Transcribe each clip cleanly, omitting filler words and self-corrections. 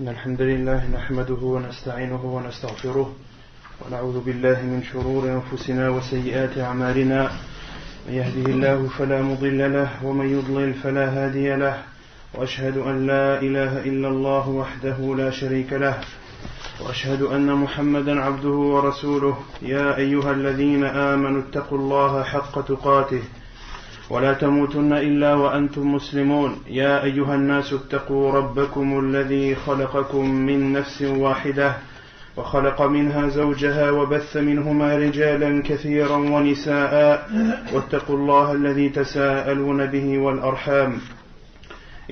إن الحمد لله نحمده ونستعينه ونستغفره ونعوذ بالله من شرور أنفسنا وسيئات أعمالنا من يهده الله فلا مضل له ومن يضلل فلا هادي له وأشهد أن لا إله إلا الله وحده لا شريك له وأشهد أن محمدا عبده ورسوله يا أيها الذين آمنوا اتقوا الله حق تقاته ولا تموتن إلا وأنتم مسلمون يا أيها الناس اتقوا ربكم الذي خلقكم من نفس واحدة وخلق منها زوجها وبث منهما رجالا كثيرا ونساء واتقوا الله الذي تساءلون به والأرحام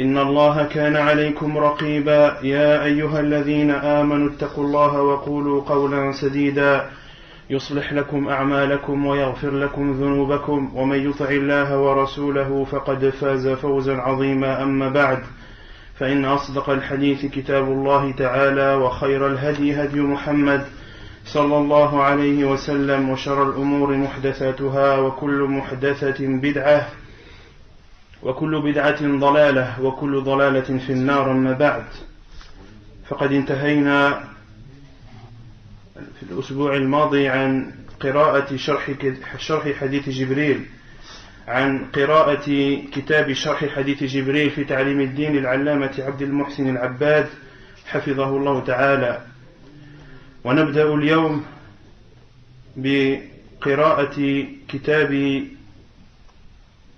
إن الله كان عليكم رقيبا يا أيها الذين آمنوا اتقوا الله وقولوا قولا سديدا يصلح لكم أعمالكم ويغفر لكم ذنوبكم ومن يطع الله ورسوله فقد فاز فوزا عظيما أما بعد فإن أصدق الحديث كتاب الله تعالى وخير الهدي هدي محمد صلى الله عليه وسلم وشر الأمور محدثاتها وكل محدثة بدعة وكل بدعة ضلالة وكل ضلالة في النار أما بعد فقد انتهينا في الأسبوع الماضي عن قراءة شرح حديث جبريل عن قراءة كتاب شرح حديث جبريل في تعليم الدين للعلامة عبد المحسن العباد حفظه الله تعالى ونبدأ اليوم بقراءة كتاب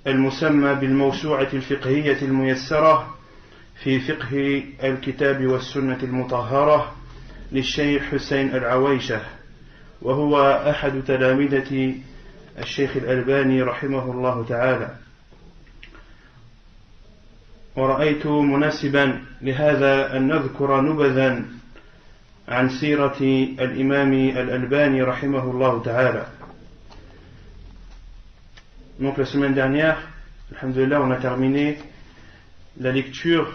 المسمى بالموسوعة الفقهية الميسرة في فقه الكتاب والسنة المطهرة للشيخ حسين العويشة وهو أحد تلامذة الشيخ الألباني رحمه الله تعالى ورأيت مناسبا لهذا أن نذكر نبذا عن سيرة الإمام الألباني رحمه الله تعالى. Donc la semaine dernière, alhamdoulilah, on a terminé la lecture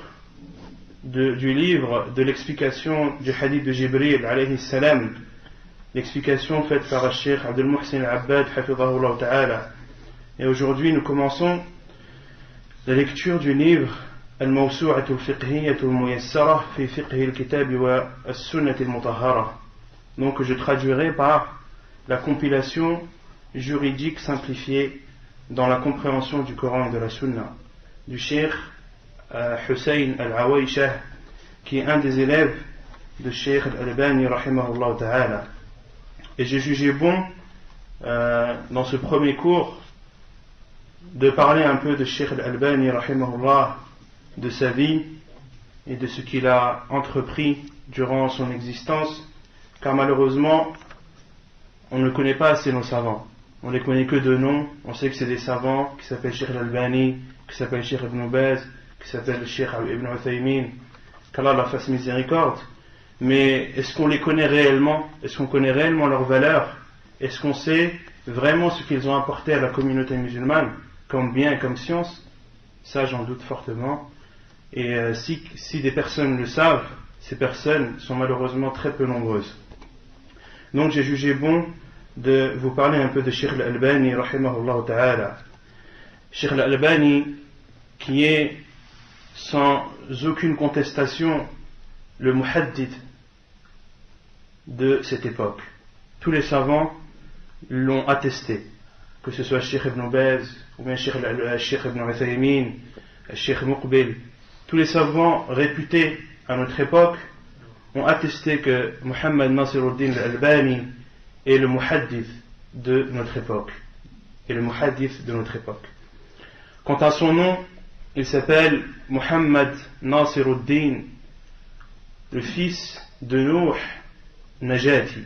du livre de l'explication du hadith de Jibril alayhi salam, l'explication faite par le Cheikh Abdul Muhsin al-Abbad hafidhahullah ta'ala. Et aujourd'hui nous commençons la lecture du livre Al-Mawsu'atu al-Fiqhiyyatu al-Muyassara fi Fiqhi al-Kitab wa as-Sunnah al-Mutahhara. Donc je traduirai par la compilation juridique simplifiée dans la compréhension du Coran et de la Sunna du Cheikh Hussein al-Awaishah, qui est un des élèves de Cheikh al-Albani rahimahullah ta'ala. Et j'ai jugé bon dans ce premier cours de parler un peu de Cheikh al-Albani rahimahullah, de sa vie et de ce qu'il a entrepris durant son existence, car malheureusement on ne connaît pas assez nos savants. On les connaît que de nom. On sait que c'est des savants qui s'appellent Cheikh al-Albani, qui s'appellent Cheikh Ibn Baz, qui s'appelle le Cheikh Ibn Uthaymin, qu'Allah leur fasse miséricorde. Mais est-ce qu'on les connaît réellement? Est-ce qu'on connaît réellement leur valeur? Est-ce qu'on sait vraiment ce qu'ils ont apporté à la communauté musulmane, comme bien et comme science? Ça, j'en doute fortement. Et si des personnes le savent, ces personnes sont malheureusement très peu nombreuses. Donc j'ai jugé bon de vous parler un peu de Cheikh al-Albani rahimahullah ta'ala. Cheikh al-Albani, qui est sans aucune contestation le muhaddith de cette époque. Tous les savants l'ont attesté, que ce soit Cheikh Ibn Baz ou bien Cheikh Ibn Uthaymin, Cheikh Muqbil. Tous les savants réputés à notre époque ont attesté que Muhammad Nasiruddin al-Albani est le muhaddith de notre époque. Quant à son nom, il s'appelle Muhammad Nasiruddin, le fils de Nuh Najati.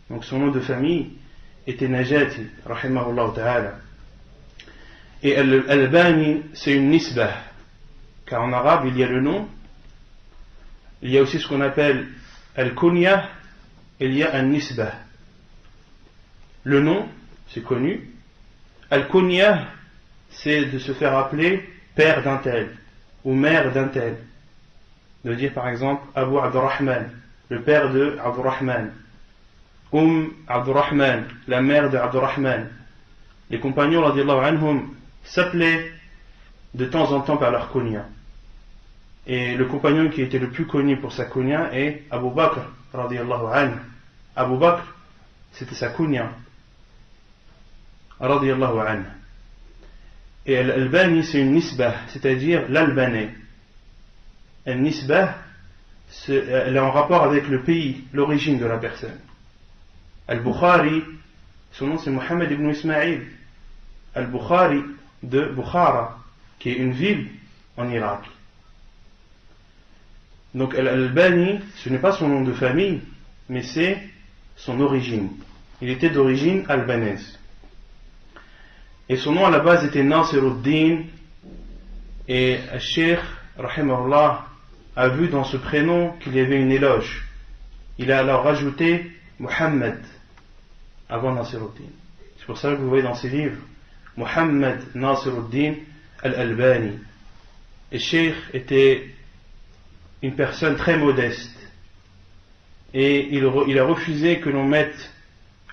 Donc son nom de famille était Najati, rahimahullah ta'ala. Et Al-Albani, c'est une nisbah, car en arabe il y a le nom, il y a aussi ce qu'on appelle Al-Kunya, et il y a Al-Nisbah. Le nom, c'est connu. Al-Kunya, c'est de se faire appeler père d'un tel ou mère d'un tel. De dire par exemple Abu Abdurrahman, le père de Abdurrahman, Abdurrahman, la mère de Abdurrahman. Les compagnons radiallahu anhum s'appelaient de temps en temps par leur kunya. Et le compagnon qui était le plus connu pour sa kunya est Abu Bakr, radiyallahu anhu. Abu Bakr, c'était sa kunya, radiyallahu anhu. Et Al-Albani, c'est une nisbah, c'est-à-dire l'Albanais. Une nisbah, elle est en rapport avec le pays, l'origine de la personne. Al-Bukhari, son nom c'est Mohammed ibn Ismaïl. Al-Bukhari de Bukhara, qui est une ville en Irak. Donc Al-Albani, ce n'est pas son nom de famille, mais c'est son origine. Il était d'origine albanaise. Et son nom à la base était Nasiruddin, et Cheikh, rahimahullah, a vu dans ce prénom qu'il y avait une éloge. Il a alors rajouté Muhammad avant Nasiruddin. C'est pour ça que vous voyez dans ses livres Muhammad Nasiruddin al-Albani. Et Cheikh était une personne très modeste. Et il a refusé que l'on mette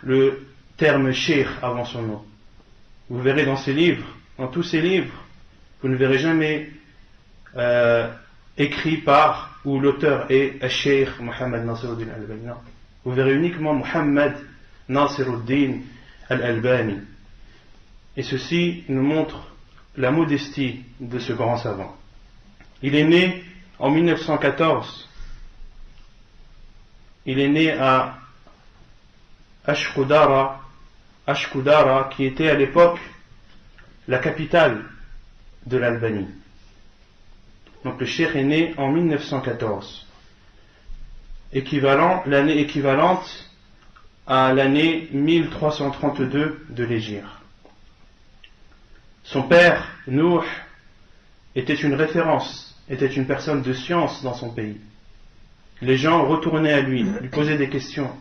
le terme Cheikh avant son nom. Vous verrez dans ses livres, dans tous ses livres, vous ne verrez jamais écrit par, ou l'auteur est Al-Sheikh Muhammad Nasiruddin al-Albani. Non. Vous verrez uniquement Muhammad Nasiruddin al-Albani. Et ceci nous montre la modestie de ce grand savant. Il est né en 1914. Il est né à Ashkudara, qui était à l'époque la capitale de l'Albanie. Donc le cheikh est né en 1914, l'année équivalente à l'année 1332 de l'Hégire. Son père, Nouh, était une référence, était une personne de science dans son pays. Les gens retournaient à lui posaient des questions.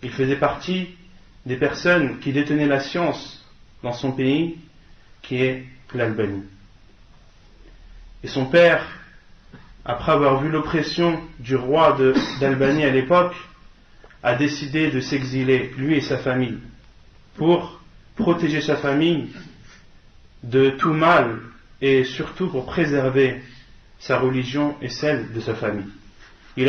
Il faisait partie des personnes qui détenaient la science dans son pays, qui est l'Albanie. Et son père, après avoir vu l'oppression du roi d'Albanie à l'époque, a décidé de s'exiler, lui et sa famille, pour protéger sa famille de tout mal et surtout pour préserver sa religion et celle de sa famille. Il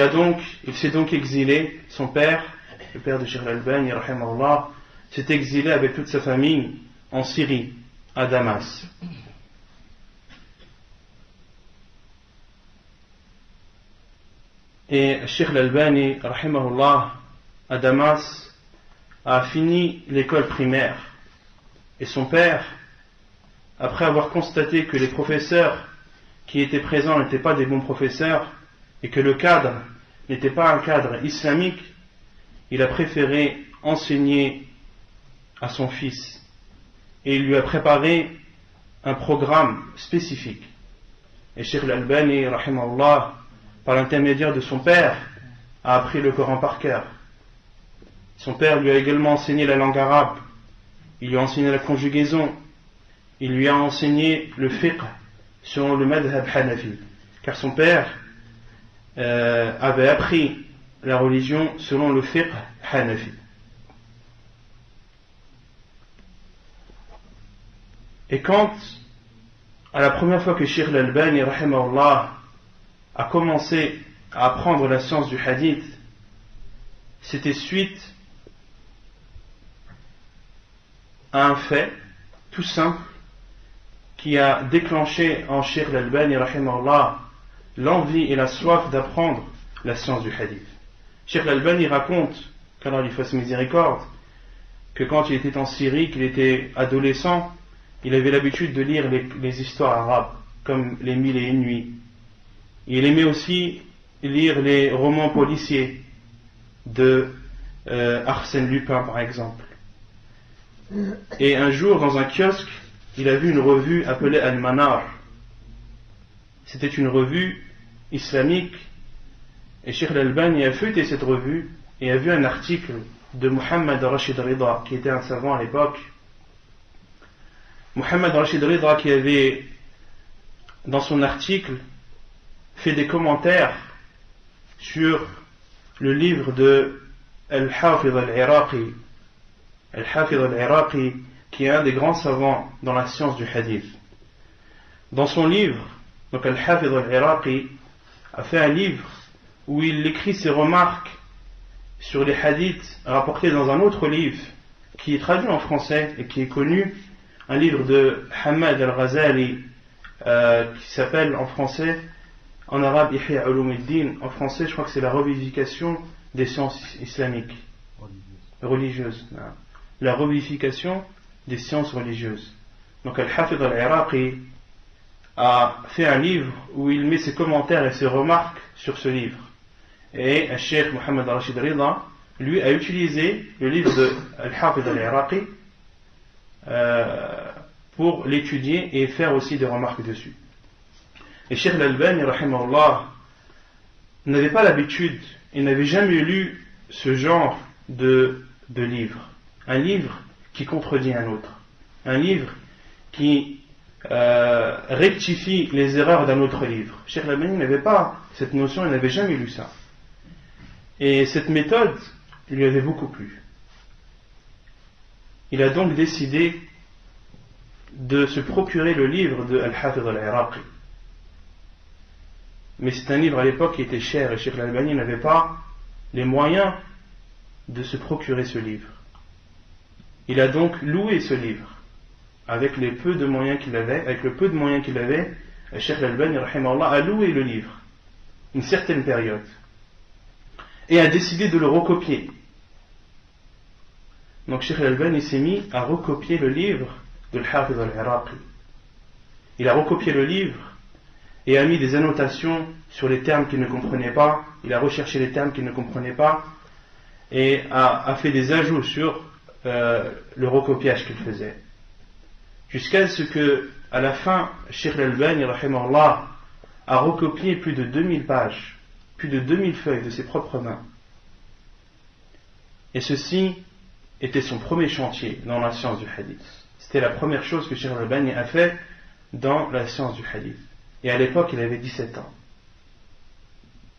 s'est donc exilé, son père, le père de Cheikh Al-Albani, rahimahullah, s'est exilé avec toute sa famille en Syrie, à Damas. Et Cheikh Al-Albani, rahimahullah, à Damas, a fini l'école primaire. Et son père, après avoir constaté que les professeurs qui étaient présents n'étaient pas des bons professeurs, et que le cadre n'était pas un cadre islamique, il a préféré enseigner à son fils. Et il lui a préparé un programme spécifique. Et Cheikh Al-Albani, rahimahullah, par l'intermédiaire de son père, a appris le Coran par cœur. Son père lui a également enseigné la langue arabe, il lui a enseigné la conjugaison, il lui a enseigné le fiqh selon le madhab hanafi, car son père avait appris la religion selon le fiqh hanafi. Et quand, à la première fois que Cheikh Al-Albani, rahimahullah, a commencé à apprendre la science du hadith, c'était suite à un fait tout simple qui a déclenché en Cheikh Al-Albani, rahimahullah, l'envie et la soif d'apprendre la science du hadith. Cheikh Al-Albani raconte, qu'Allah lui fasse miséricorde, que quand il était en Syrie, qu'il était adolescent, il avait l'habitude de lire les histoires arabes, comme les Mille et une nuits. Il aimait aussi lire les romans policiers de Arsène Lupin, par exemple. Et un jour, dans un kiosque, il a vu une revue appelée Al-Manar. C'était une revue islamique, et Cheikh Al-Albani a feuilleté cette revue et a vu un article de Muhammad Rashid Rida, qui était un savant à l'époque. Muhammad Rashid Rida, qui avait dans son article fait des commentaires sur le livre de Al-Hafidh al-Iraqi. Al-Hafidh al-Iraqi, qui est un des grands savants dans la science du hadith. Dans son livre, Donc Al-Hafidh al-Iraqi a fait un livre où il écrit ses remarques sur les hadiths rapportés dans un autre livre qui est traduit en français et qui est connu, un livre de Hamad al-Ghazali qui s'appelle en français, en arabe Ihya Ulumuddin, en français je crois que c'est la revivification des sciences islamiques religieuses, la revivification des sciences religieuses. Donc Al-Hafidh al-Iraqi a fait un livre où il met ses commentaires et ses remarques sur ce livre. Et le Cheikh Mohammed Rashid Rida, lui, a utilisé le livre de Al-Hafidh al-Iraqi pour l'étudier et faire aussi des remarques dessus. Et Cheikh Al-Albani, rahimahullah, n'avait pas l'habitude, il n'avait jamais lu ce genre de livre. Un livre qui contredit un autre. Un livre qui rectifie les erreurs d'un autre livre. Cheikh Al-Albani n'avait pas cette notion, il n'avait jamais lu ça. Et cette méthode lui avait beaucoup plu. Il a donc décidé de se procurer le livre de Al-Hafidh al-Iraqi. Mais c'est un livre à l'époque qui était cher et Cheikh Al-Albani n'avait pas les moyens de se procurer ce livre. Il a donc loué ce livre avec les peu de moyens qu'il avait. Avec le peu de moyens qu'il avait, Cheikh Al-Albani rahimahullah a loué le livre une certaine période et a décidé de le recopier. Donc Cheikh Al-Albani s'est mis à recopier le livre de Al-Hafidh al-Iraqi. Il a recopié le livre et a mis des annotations sur les termes qu'il ne comprenait pas. Il a recherché les termes qu'il ne comprenait pas et a fait des ajouts sur le recopiage qu'il faisait. Jusqu'à ce que, à la fin, Cheikh Al-Albani rahimahullah a recopié plus de 2000 pages, plus de 2000 feuilles de ses propres mains. Et ceci était son premier chantier dans la science du hadith. C'était la première chose que Cheikh Al-Albani a fait dans la science du hadith. Et à l'époque, il avait 17 ans.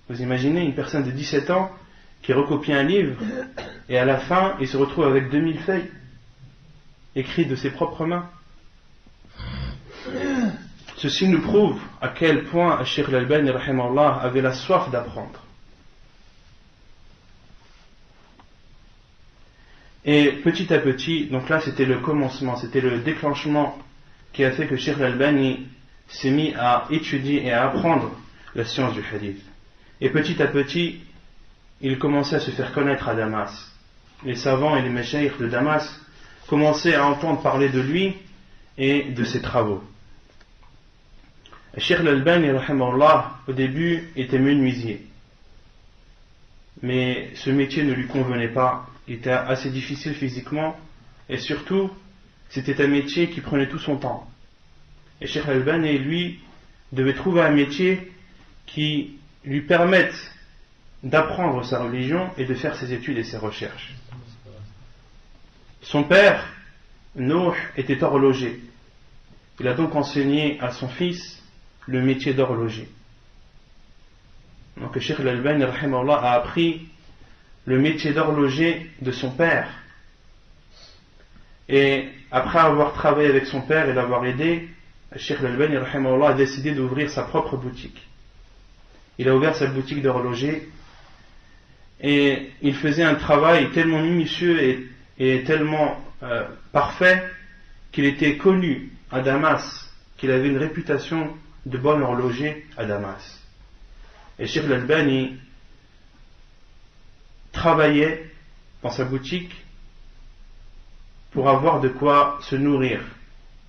Vous imaginez une personne de 17 ans qui recopie un livre et à la fin, il se retrouve avec 2000 feuilles écrites de ses propres mains. Ceci nous prouve à quel point Cheikh Al-Albani rahimahullah avait la soif d'apprendre. Et petit à petit, donc là c'était le commencement, c'était le déclenchement qui a fait que Cheikh Al-Albani s'est mis à étudier et à apprendre la science du hadith. Et petit à petit, il commençait à se faire connaître à Damas. Les savants et les méchaïrs de Damas commençaient à entendre parler de lui et de ses travaux. Cheikh Al-Albani rahimahullah au début était menuisier, mais ce métier ne lui convenait pas, il était assez difficile physiquement et surtout c'était un métier qui prenait tout son temps. Et Cheikh Al-Albani lui devait trouver un métier qui lui permette d'apprendre sa religion et de faire ses études et ses recherches. Son père Nouh était horloger. Il a donc enseigné à son fils le métier d'horloger. Donc Cheikh Al-Albani rahimahullah a appris le métier d'horloger de son père. Et après avoir travaillé avec son père et l'avoir aidé, Cheikh Al-Albani rahimahullah a décidé d'ouvrir sa propre boutique. Il a ouvert sa boutique d'horloger et il faisait un travail tellement minutieux et tellement parfait qu'il était connu à Damas, qu'il avait une réputation de bon horloger à Damas. Et Cheikh Al-Albani travaillait dans sa boutique pour avoir de quoi se nourrir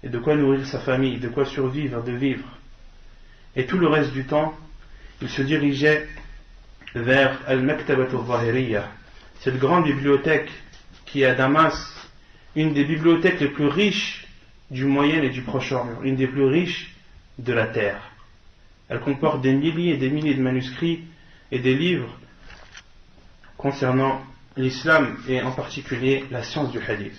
et de quoi nourrir sa famille, de quoi survivre, de vivre. Et tout le reste du temps, il se dirigeait vers Al-Maktabat al-Zahiriyya, cette grande bibliothèque qui est à Damas, une des bibliothèques les plus riches du Moyen et du Proche-Orient, une des plus riches de la terre. Elle comporte des milliers et des milliers de manuscrits et des livres concernant l'islam et en particulier la science du hadith.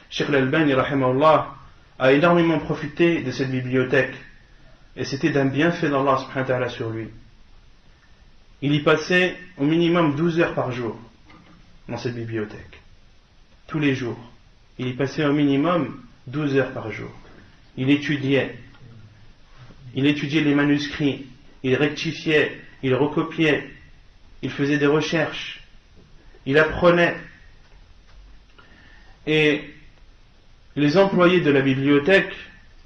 Cheikh Al-Albani rahimahullah a énormément profité de cette bibliothèque et c'était d'un bienfait d'Allah subhanahu wa ta'ala sur lui. Il y passait au minimum 12 heures par jour dans cette bibliothèque. Tous les jours. Il y passait au minimum 12 heures par jour. Il étudiait il étudiait les manuscrits, il rectifiait, il recopiait, il faisait des recherches, il apprenait. Et les employés de la bibliothèque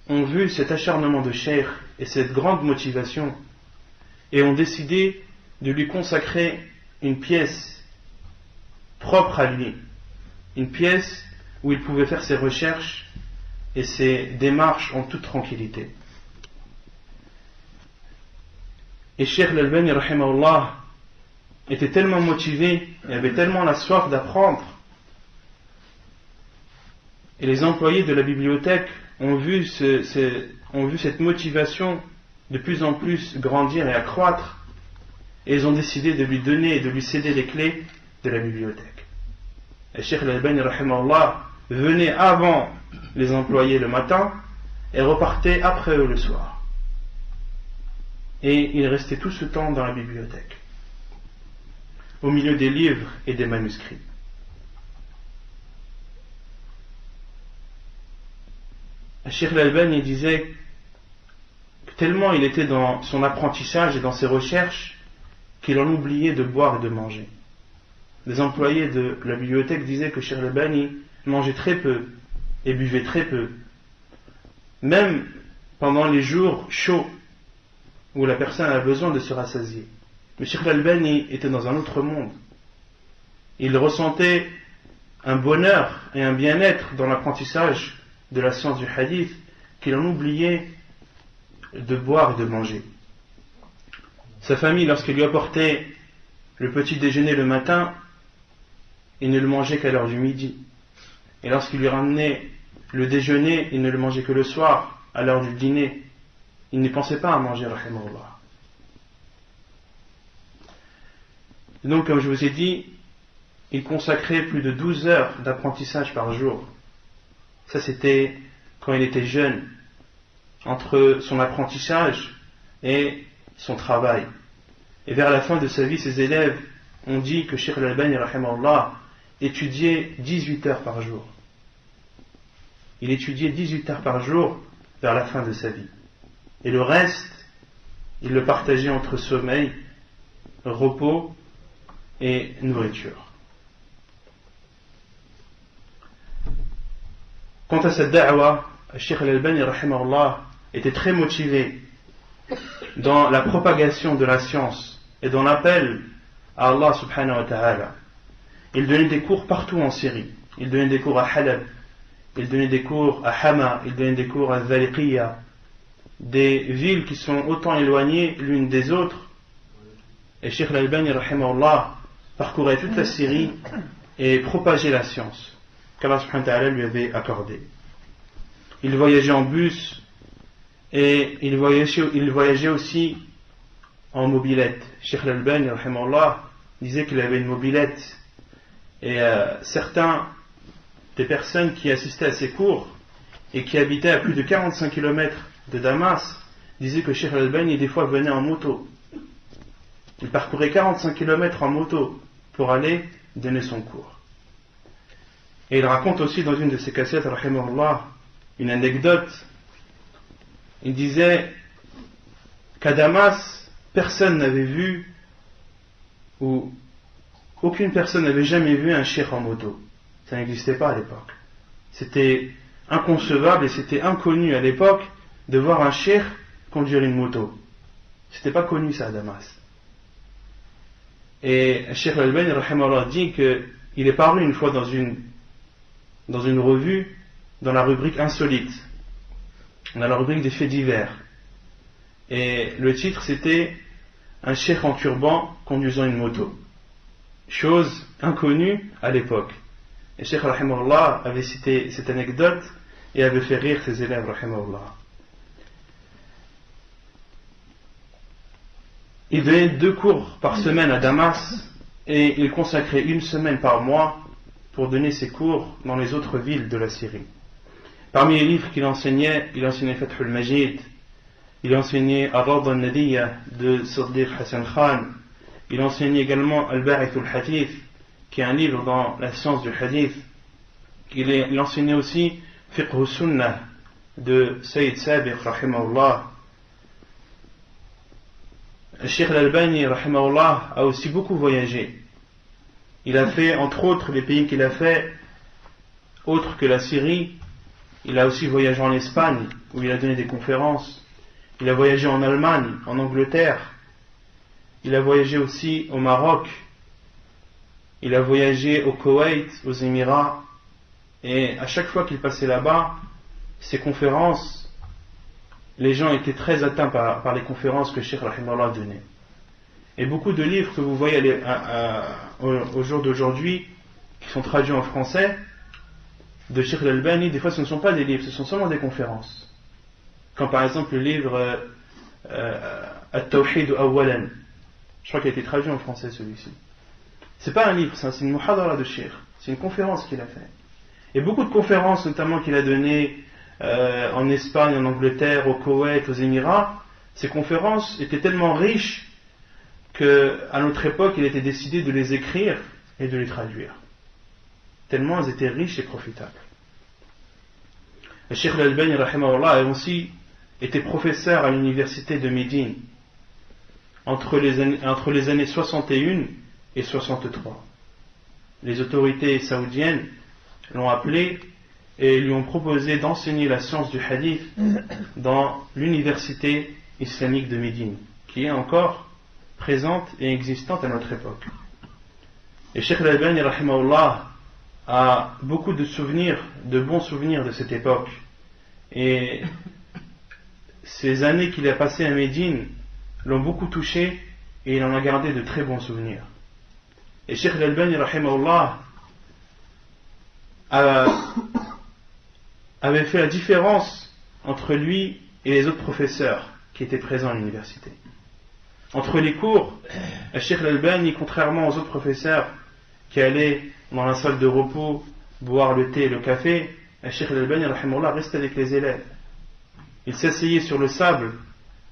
ont vu cet acharnement de Cheikh et cette grande motivation et ont décidé de lui consacrer une pièce propre à lui, une pièce où il pouvait faire ses recherches et ses démarches en toute tranquillité. Et Cheikh Al-Albani rahimahullah était tellement motivé et avait tellement la soif d'apprendre, et les employés de la bibliothèque ont vu cette motivation de plus en plus grandir et accroître, et ils ont décidé de lui donner et de lui céder les clés de la bibliothèque. Et Cheikh Al-Albani rahimahullah venait avant les employés le matin et repartait après eux le soir. Et il restait tout ce temps dans la bibliothèque, au milieu des livres et des manuscrits. Cheikh Al-Albani disait que tellement il était dans son apprentissage et dans ses recherches qu'il en oubliait de boire et de manger. Les employés de la bibliothèque disaient que Cheikh Al-Albani mangeait très peu et buvait très peu, même pendant les jours chauds où la personne a besoin de se rassasier. Mais Cheikh Al-Albani était dans un autre monde. Il ressentait un bonheur et un bien-être dans l'apprentissage de la science du hadith qu'il en oubliait de boire et de manger. Sa famille, lorsqu'il lui apportait le petit déjeuner le matin, il ne le mangeait qu'à l'heure du midi. Et lorsqu'il lui ramenait le déjeuner, il ne le mangeait que le soir, à l'heure du dîner. Il ne pensait pas à manger, rahimahullah. Donc, comme je vous ai dit, il consacrait plus de 12 heures d'apprentissage par jour. Ça, c'était quand il était jeune, entre son apprentissage et son travail. Et vers la fin de sa vie, ses élèves ont dit que Cheikh Al-Albani rahimahullah étudiait 18 heures par jour. Il étudiait 18 heures par jour vers la fin de sa vie. Et le reste, il le partageait entre sommeil, repos et nourriture. Quant à cette da'wa, Cheikh Al-Albani rahimahullah était très motivé dans la propagation de la science et dans l'appel à Allah subhanahu wa ta'ala. Il donnait des cours partout en Syrie. Il donnait des cours à Halab, il donnait des cours à Hama, il donnait des cours à Zaliqiya, des villes qui sont autant éloignées l'une des autres. Et Cheikh Al-Albani rahimahullah parcourait toute la Syrie et propageait la science qu'Allah subhanahu wa ta'ala lui avait accordé. Il voyageait en bus et il voyageait aussi en mobilette. Cheikh Al-Albani rahimahullah disait qu'il avait une mobilette, et certains des personnes qui assistaient à ses cours et qui habitaient à plus de 45 km de Damas disaient que Cheikh Al-Albani des fois venait en moto. Il parcourait 45 km en moto pour aller donner son cours. Et il raconte aussi dans une de ses cassettes, rahimahullah, une anecdote. Il disait qu'à Damas, personne n'avait vu, ou aucune personne n'avait jamais vu un cheikh en moto. Ça n'existait pas à l'époque. C'était inconcevable et c'était inconnu à l'époque de voir un cheikh conduire une moto. C'était pas connu ça à Damas. Et Cheikh Al-Albani rahimahullah dit qu'il est paru une fois dans une revue, dans la rubrique insolite, dans la rubrique des faits divers. Et le titre c'était un cheikh en turban conduisant une moto. Chose inconnue à l'époque. Et Cheikh rahimahullah avait cité cette anecdote et avait fait rire ses élèves rahimahullah. Il donnait 2 cours par semaine à Damas et il consacrait 1 semaine par mois pour donner ses cours dans les autres villes de la Syrie. Parmi les livres qu'il enseignait, il enseignait Fath al-Majid, il enseignait Ar-Rawda al-Nadiyya de Siddiq Hassan Khan, il enseignait également Al-Ba'ith al-Hadith, qui est un livre dans la science du hadith. Il enseignait aussi Fiqh al-Sunnah de Sayyid Sabiq rahimahullah. Cheikh Al-Albani, rahimahullah, a aussi beaucoup voyagé. Il a fait, entre autres, les pays qu'il a fait, autres que la Syrie. Il a aussi voyagé en Espagne, où il a donné des conférences. Il a voyagé en Allemagne, en Angleterre. Il a voyagé aussi au Maroc. Il a voyagé au Koweït, aux Émirats. Et à chaque fois qu'il passait là-bas, ses conférences, les gens étaient très atteints par les conférences que Cheikh Rahimahullah donnait. Et beaucoup de livres que vous voyez au jour d'aujourd'hui, qui sont traduits en français, de Cheikh Al-Albani, des fois ce ne sont pas des livres, ce sont seulement des conférences. Comme par exemple le livre At-Tawhid Awwalan. Je crois qu'il a été traduit en français celui-ci. C'est pas un livre, c'est une muhadara de Cheikh. C'est une conférence qu'il a fait. Et beaucoup de conférences, notamment qu'il a données en Espagne, en Angleterre, au Koweït, aux Émirats, ces conférences étaient tellement riches qu'à notre époque, il était décidé de les écrire et de les traduire. Tellement elles étaient riches et profitables. Le Cheikh Al-Albani, rahimahullah, a aussi été professeur à l'université de Médine entre les années 61 et 63. Les autorités saoudiennes l'ont appelé et lui ont proposé d'enseigner la science du hadith dans l'université islamique de Médine, qui est encore présente et existante à notre époque. Et Cheikh Al-Albani, rahimahullah, a beaucoup de souvenirs, de bons souvenirs de cette époque. Et ces années qu'il a passées à Médine l'ont beaucoup touché et il en a gardé de très bons souvenirs. Et Cheikh Al-Albani, rahimahullah, avait fait la différence entre lui et les autres professeurs qui étaient présents à l'université. Entre les cours, Cheikh Al-Albani, contrairement aux autres professeurs qui allaient dans la salle de repos boire le thé et le café, Cheikh Al-Albani, rahimahullah, restait avec les élèves. Il s'asseyait sur le sable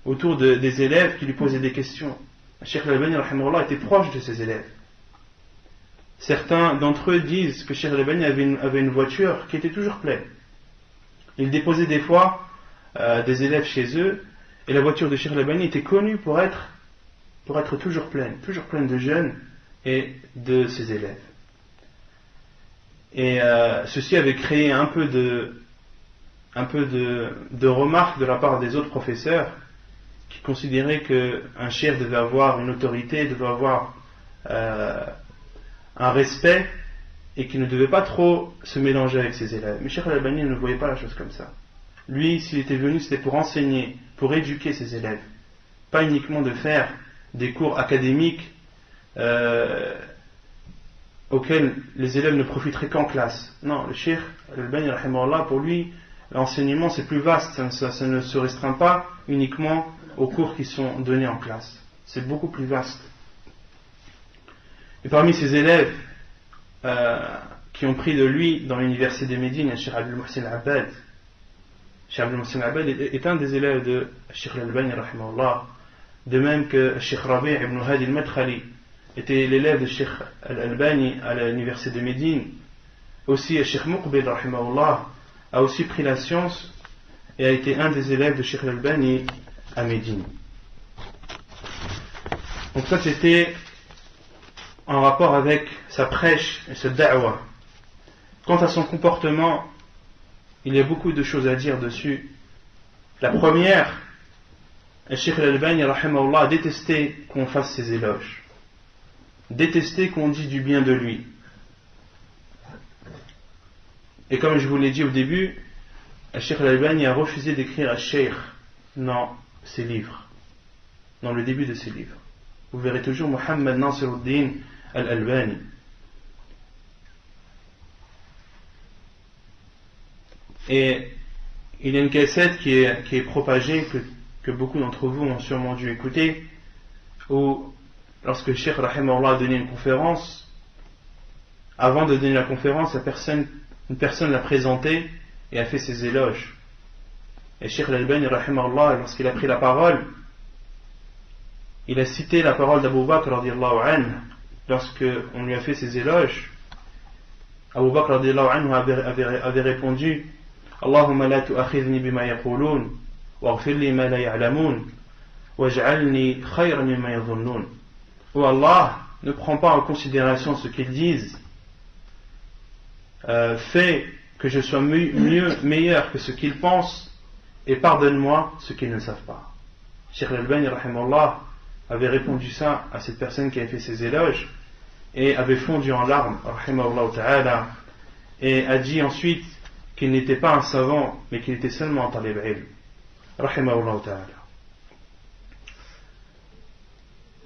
autour des élèves qui lui posaient des questions. Cheikh Al-Albani, rahimahullah, était proche de ses élèves. Certains d'entre eux disent que Cheikh Al-Albani avait une voiture qui était toujours pleine. Il déposait des fois des élèves chez eux, et la voiture de Cheikh Al-Albani était connue pour être toujours pleine de jeunes et de ses élèves. Et ceci avait créé un peu de remarques de la part des autres professeurs qui considéraient qu'un cheikh devait avoir une autorité, devait avoir un respect et qu'il ne devait pas trop se mélanger avec ses élèves. Mais Cheikh Al-Albani ne voyait pas la chose comme ça. Lui, s'il était venu, c'était pour enseigner, pour éduquer ses élèves, pas uniquement de faire des cours académiques auxquels les élèves ne profiteraient qu'en classe. Non, le Cheikh Al-Albani, rahimahullah, pour lui, l'enseignement c'est plus vaste, ça ne se restreint pas uniquement aux cours qui sont donnés en classe. C'est beaucoup plus vaste. Et parmi ses élèves qui ont pris de lui dans l'université de Médine, Cheikh Abdul Muhsin Abbad. Cheikh Abdul Muhsin Abbad est un des élèves de Cheikh Al-Albani, rahimahullah. De même que Cheikh Rabi' ibn Hadi al-Madkhali était l'élève de Cheikh Al-Albani à l'université de Médine. Aussi Cheikh Muqbil, rahimahullah, a aussi pris la science et a été un des élèves de Cheikh Al-Albani à Médine. Donc ça c'était en rapport avec sa prêche et sa da'wa. Quant à son comportement, il y a beaucoup de choses à dire dessus. La première, Cheikh Al-Albani, rahimahullah, a détesté qu'on fasse ses éloges, détesté qu'on dise du bien de lui. Et comme je vous l'ai dit au début, Cheikh Al-Albani a refusé d'écrire à Cheikh dans ses livres, dans le début de ses livres. Vous verrez toujours Muhammad Nasiruddin Al-Albani. Et il y a une cassette qui est propagée, que beaucoup d'entre vous ont sûrement dû écouter, où lorsque le Cheikh rahimahullah a donné une conférence, avant de donner la conférence, une personne l'a présenté et a fait ses éloges. Et Cheikh Al-Albani rahimahullah, lorsqu'il a pris la parole, il a cité la parole d'Abu Bakr radiyallahu anhu. Lorsque on lui a fait ses éloges, Abu Bakr radiyallahu anhu avait répondu: Allahumma la tu'akhidhni bima yaqulun waghfir li ma la ya'lamun وَاجْعَلْنِي خَيْرًا مِمَّا يَظُنُّونَ. Oh Allah, ne prends pas en considération ce qu'ils disent, fais que je sois meilleur que ce qu'ils pensent, et pardonne-moi ce qu'ils ne savent pas. Cheikh Al-Albani rahimahullah avait répondu ça à cette personne qui avait fait ses éloges, et avait fondu en larmes rahimahullah ta'ala, et a dit ensuite qu'il n'était pas un savant, mais qu'il était seulement un talib ilm rahimahullah ta'ala.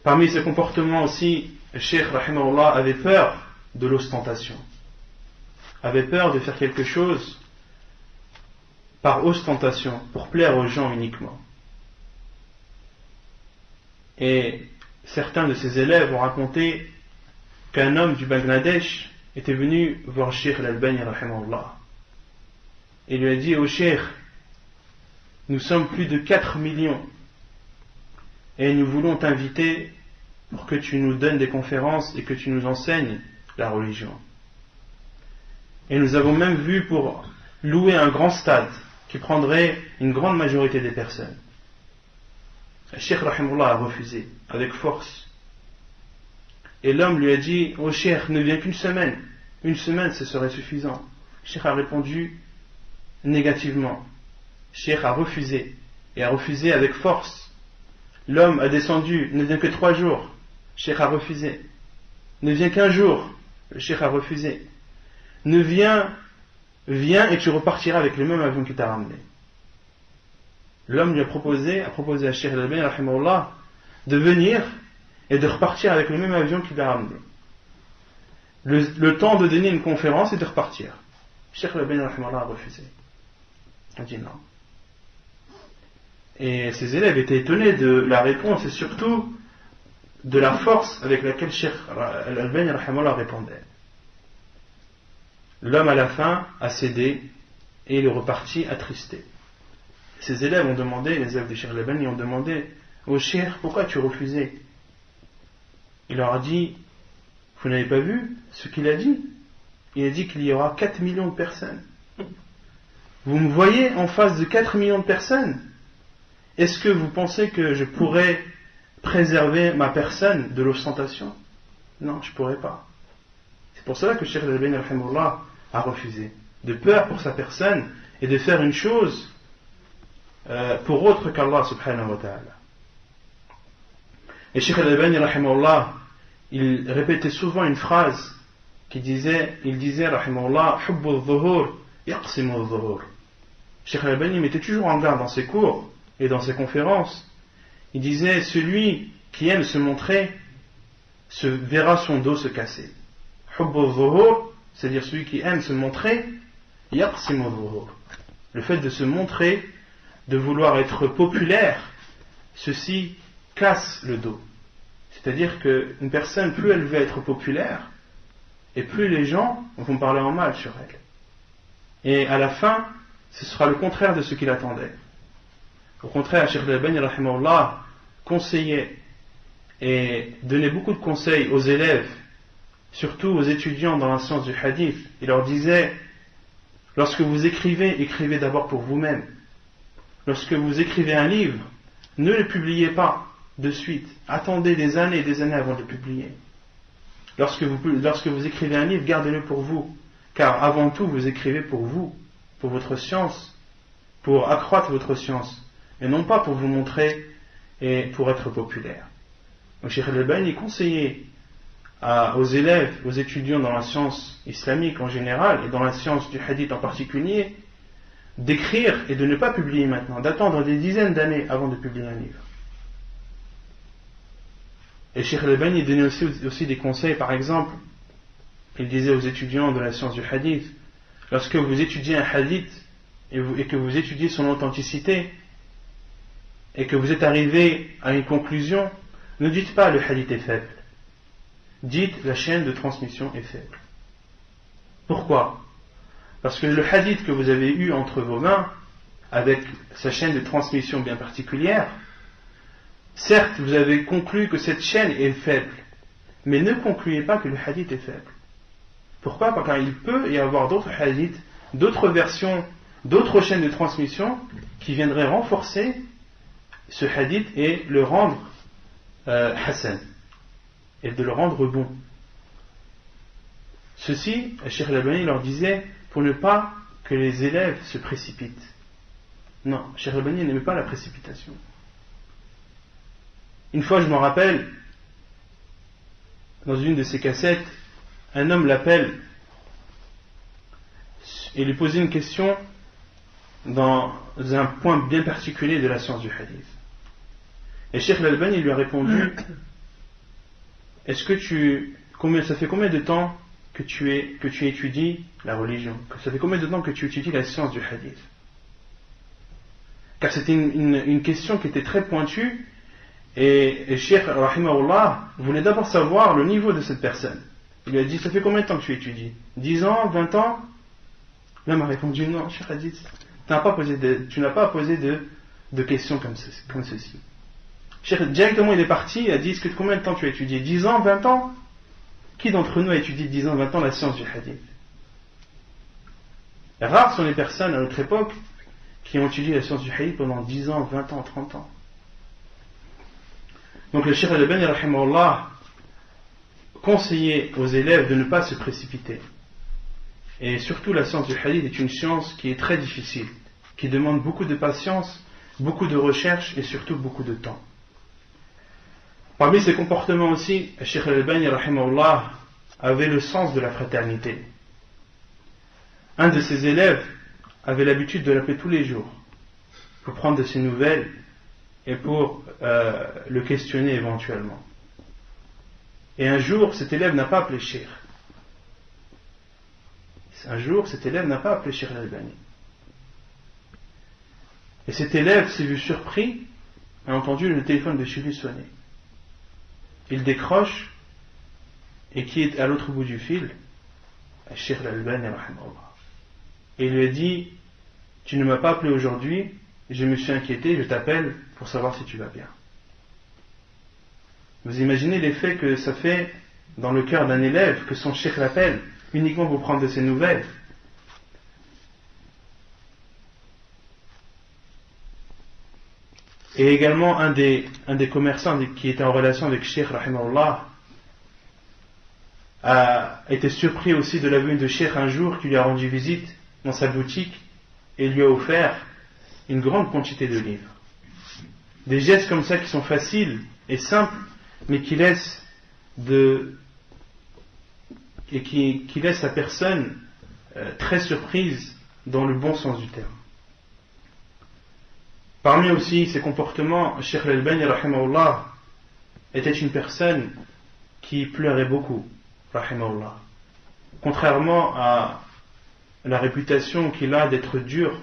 Parmi ses comportements aussi, le Cheikh rahimahullah avait peur de l'ostentation, avait peur de faire quelque chose par ostentation, pour plaire aux gens uniquement. Et certains de ses élèves ont raconté qu'un homme du Bangladesh était venu voir Cheikh Al-Albani rahimahullah et lui a dit: ô Cheikh, nous sommes plus de 4 millions et nous voulons t'inviter pour que tu nous donnes des conférences et que tu nous enseignes la religion. Et nous avons même vu pour louer un grand stade qui prendrait une grande majorité des personnes. Le Cheikh rahimahullah a refusé avec force. Et l'homme lui a dit: ô Cheikh, ne viens qu'une semaine. Une semaine, ce serait suffisant. Le Cheikh a répondu négativement. Le Cheikh a refusé. Et a refusé avec force. L'homme a descendu, ne vient que 3 jours. Le Cheikh a refusé. Ne vient qu'un jour. Le Cheikh a refusé. Ne viens et tu repartiras avec le même avion qui t'a ramené. L'homme lui a proposé à Cheikh Al-Albani rahimahullah de venir et de repartir avec le même avion qui l'a ramené. Le temps de donner une conférence et de repartir. Cheikh Al-Albani rahimahullah a refusé. Il a dit non. Et ses élèves étaient étonnés de la réponse et surtout de la force avec laquelle Cheikh Al-Albani rahimahullah répondait. L'homme à la fin a cédé et il est reparti attristé. Ses élèves ont demandé, les élèves de Cheikh Al-Albani ont demandé: ô Cheikh, pourquoi tu refusais? Il leur a dit: vous n'avez pas vu ce qu'il a dit? Il a dit qu'il y aura 4 millions de personnes. Vous me voyez en face de 4 millions de personnes? Est-ce que vous pensez que je pourrais préserver ma personne de l'ostentation? Non, je ne pourrais pas. C'est pour cela que Cheikh Al-Albani rahimahullah a refusé, de peur pour sa personne et de faire une chose pour autre qu'Allah subhanahu wa ta'ala. Et Cheikh Al-Albani rahimahullah, il répétait souvent une phrase il disait rahimahullah: hubbu al-dhuhur yaqsimu al-dhuhur. Cheikh Al-Albani mettait toujours en garde dans ses cours et dans ses conférences. Il disait: celui qui aime se montrer se verra son dos se casser. Hubbu al-dhuhur, c'est-à-dire celui qui aime se montrer, yaqsimu al-dhuhur. Le fait de se montrer, de vouloir être populaire, ceci casse le dos. C'est-à-dire qu'une personne, plus elle veut être populaire, et plus les gens vont parler en mal sur elle. Et à la fin, ce sera le contraire de ce qu'il attendait. Au contraire, Cheikh Al-Albani rahimahullah conseillait et donnait beaucoup de conseils aux élèves, surtout aux étudiants dans la science du hadith. Il leur disait: lorsque vous écrivez, écrivez d'abord pour vous-même. Lorsque vous écrivez un livre, ne le publiez pas de suite. Attendez des années et des années avant de le publier. Lorsque vous écrivez un livre, gardez-le pour vous. Car avant tout, vous écrivez pour vous, pour votre science, pour accroître votre science, et non pas pour vous montrer et pour être populaire. Donc Cheikh Al-Albani conseillait aux élèves, aux étudiants dans la science islamique en général, et dans la science du hadith en particulier, d'écrire et de ne pas publier maintenant, d'attendre des dizaines d'années avant de publier un livre. Et Cheikh Al-Albani donnait aussi des conseils. Par exemple, il disait aux étudiants de la science du hadith: lorsque vous étudiez un hadith et que vous étudiez son authenticité et que vous êtes arrivé à une conclusion, ne dites pas le hadith est faible, dites la chaîne de transmission est faible. Pourquoi? Parce que le hadith que vous avez eu entre vos mains, avec sa chaîne de transmission bien particulière, certes, vous avez conclu que cette chaîne est faible, mais ne concluez pas que le hadith est faible. Pourquoi? Parce qu'il peut y avoir d'autres hadiths, d'autres versions, d'autres chaînes de transmission qui viendraient renforcer ce hadith et le rendre Hassan, et de le rendre bon. Ceci, Cheikh Al-Albani leur disait pour ne pas que les élèves se précipitent. Non, Cheikh Al-Albani n'aimait pas la précipitation. Une fois, je m'en rappelle, dans une de ses cassettes, un homme l'appelle et lui posait une question dans un point bien particulier de la science du hadith. Et Cheikh Al-Albani lui a répondu: ça fait combien de temps que tu étudies la religion? Ça fait combien de temps que tu étudies la science du hadith? Car c'était une question qui était très pointue, et Cheikh Rahimahullah voulait d'abord savoir le niveau de cette personne. Il lui a dit: ça fait combien de temps que tu étudies? 10 ans, 20 ans? L'homme a répondu: non, Cheikh a dit, tu n'as pas posé de questions comme ceci. Cheikh directement il est parti, il a dit: combien de temps tu as étudié? 10 ans, 20 ans? Qui d'entre nous a étudié 10 ans, 20 ans la science du hadith? Rares sont les personnes à notre époque qui ont étudié la science du hadith pendant 10 ans, 20 ans, 30 ans. Donc le Cheikh Al-Albani rahimahullah conseillait aux élèves de ne pas se précipiter. Et surtout la science du hadith est une science qui est très difficile, qui demande beaucoup de patience, beaucoup de recherche et surtout beaucoup de temps. Parmi ses comportements aussi, Cheikh Al-Albani rahimahullah avait le sens de la fraternité. Un de ses élèves avait l'habitude de l'appeler tous les jours pour prendre de ses nouvelles et pour le questionner éventuellement. Et un jour, cet élève n'a pas appelé Cheikh. Al-Albani. Et cet élève s'est vu surpris, a entendu le téléphone de chez lui sonner. Il décroche, et qui est à l'autre bout du fil? Cheikh Al-Albani rahimahullah. Et il lui a dit: tu ne m'as pas appelé aujourd'hui, je me suis inquiété, je t'appelle pour savoir si tu vas bien. Vous imaginez l'effet que ça fait dans le cœur d'un élève que son cheikh l'appelle uniquement pour prendre de ses nouvelles. Et également un des commerçants qui était en relation avec Cheikh rahimahullah a été surpris aussi de la venue de Cheikh un jour, qui lui a rendu visite dans sa boutique et lui a offert une grande quantité de livres. Des gestes comme ça qui sont faciles et simples, mais qui laissent la personne très surprise dans le bon sens du terme. Parmi aussi ses comportements, Cheikh Al-Albani rahimahullah était une personne qui pleurait beaucoup, rahimahullah. Contrairement à la réputation qu'il a d'être dur,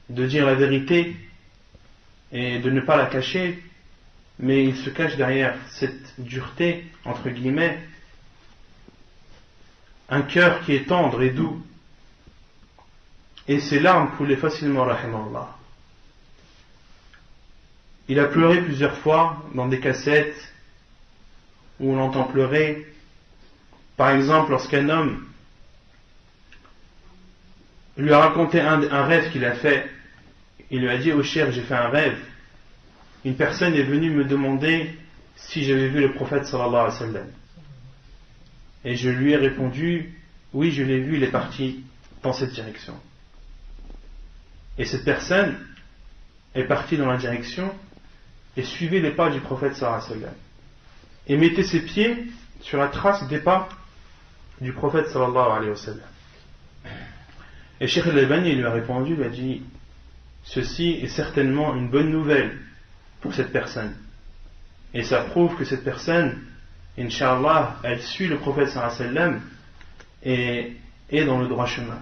de dire la vérité et de ne pas la cacher, mais il se cache derrière cette dureté, entre guillemets, un cœur qui est tendre et doux, et ses larmes coulaient facilement, rahimahullah. Il a pleuré plusieurs fois dans des cassettes où on l'entend pleurer. Par exemple, lorsqu'un homme lui a raconté un rêve qu'il a fait, il lui a dit: oh cher, j'ai fait un rêve. Une personne est venue me demander si j'avais vu le prophète sallallahu alayhi wa sallam. Et je lui ai répondu: oui, je l'ai vu, il est parti dans cette direction. Et cette personne est partie dans la direction et suivait les pas du prophète sallallahu alayhi wa sallam. Et mettait ses pieds sur la trace des pas du prophète sallallahu alayhi wa sallam. Et Cheikh Al-Albani lui a répondu, lui a dit: ceci est certainement une bonne nouvelle pour cette personne. Et ça prouve que cette personne, Inch'Allah, elle suit le prophète sallallahu alayhi wa sallam et est dans le droit chemin.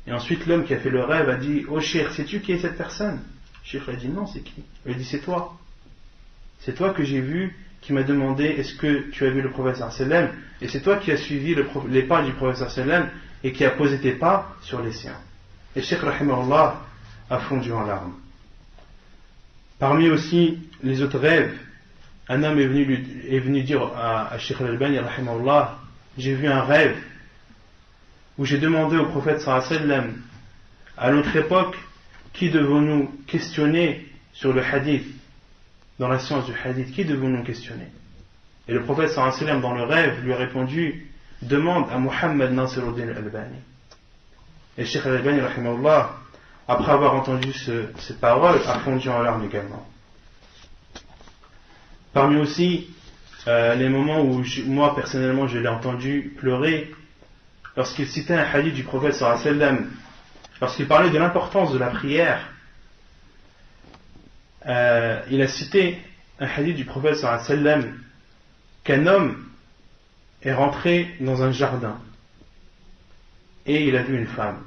Et ensuite l'homme qui a fait le rêve a dit: oh Cheikh, sais-tu qui est cette personne? Cheikh a dit: non, c'est qui? Il a dit: c'est toi. C'est toi que j'ai vu, qui m'a demandé: est-ce que tu as vu le prophète sallallahu alayhi wa sallam? Et c'est toi qui as suivi les pas du prophète sallallahu alayhi wa sallam et qui a posé tes pas sur les siens. Et Cheikh rahimahullah a fondu en larmes. Parmi aussi les autres rêves, un homme est venu dire à Cheikh Al-Albani rahimahullah: j'ai vu un rêve où j'ai demandé au prophète sallallahu alayhi wa sallam, à notre époque, qui devons-nous questionner sur le hadith, dans la science du hadith, qui devons-nous questionner? Et le prophète sallallahu alayhi wa sallam, dans le rêve, lui a répondu, demande à Muhammad Nasiruddin al-Albani. Et Cheikh al-Albani, rahimahullah, après avoir entendu ces paroles, a fondu en larmes également. Parmi aussi les moments où moi personnellement je l'ai entendu pleurer, lorsqu'il citait un hadith du prophète sallallahu alayhi wa sallam, lorsqu'il parlait de l'importance de la prière, il a cité un hadith du prophète sallallahu alayhi wa sallam, qu'un homme est rentré dans un jardin et il a vu une femme.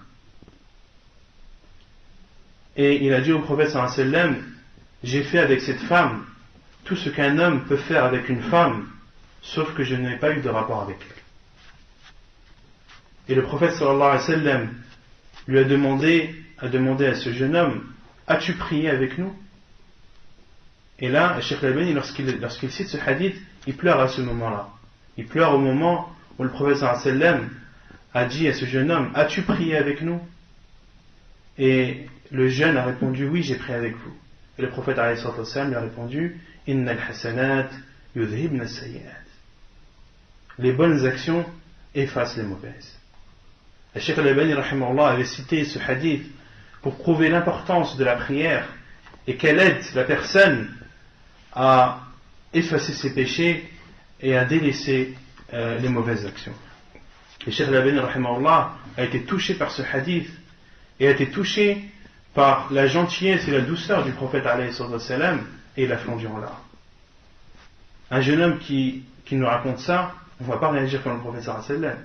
Et il a dit au prophète sallallahu alayhi wa sallam, j'ai fait avec cette femme tout ce qu'un homme peut faire avec une femme, sauf que je n'ai pas eu de rapport avec elle. Et le prophète sallallahu alayhi wa sallam lui a demandé à ce jeune homme, as-tu prié avec nous? Et là, Cheikh al-Albani, lorsqu'il cite ce hadith, il pleure à ce moment-là. Il pleure au moment où le prophète sallallahu alayhi wa sallam a dit à ce jeune homme, as-tu prié avec nous? Et le jeune a répondu, oui, j'ai prié avec vous. Et le prophète alayhi wa sallam lui a répondu, innal hasanat yudhibna as-sayyi'at. Les bonnes actions effacent les mauvaises. Et Cheikh al-Albani rahimahullah avait cité ce hadith pour prouver l'importance de la prière et qu'elle aide la personne à effacer ses péchés et à délaisser les mauvaises actions. Et Cheikh al-Albani rahimahullah a été touché par ce hadith et a été touché par la gentillesse et la douceur du prophète alayhi salam, et il a fondu en larmes. Un jeune homme qui nous raconte ça, on ne va pas réagir comme le prophète sallallahu alayhi wa sallam.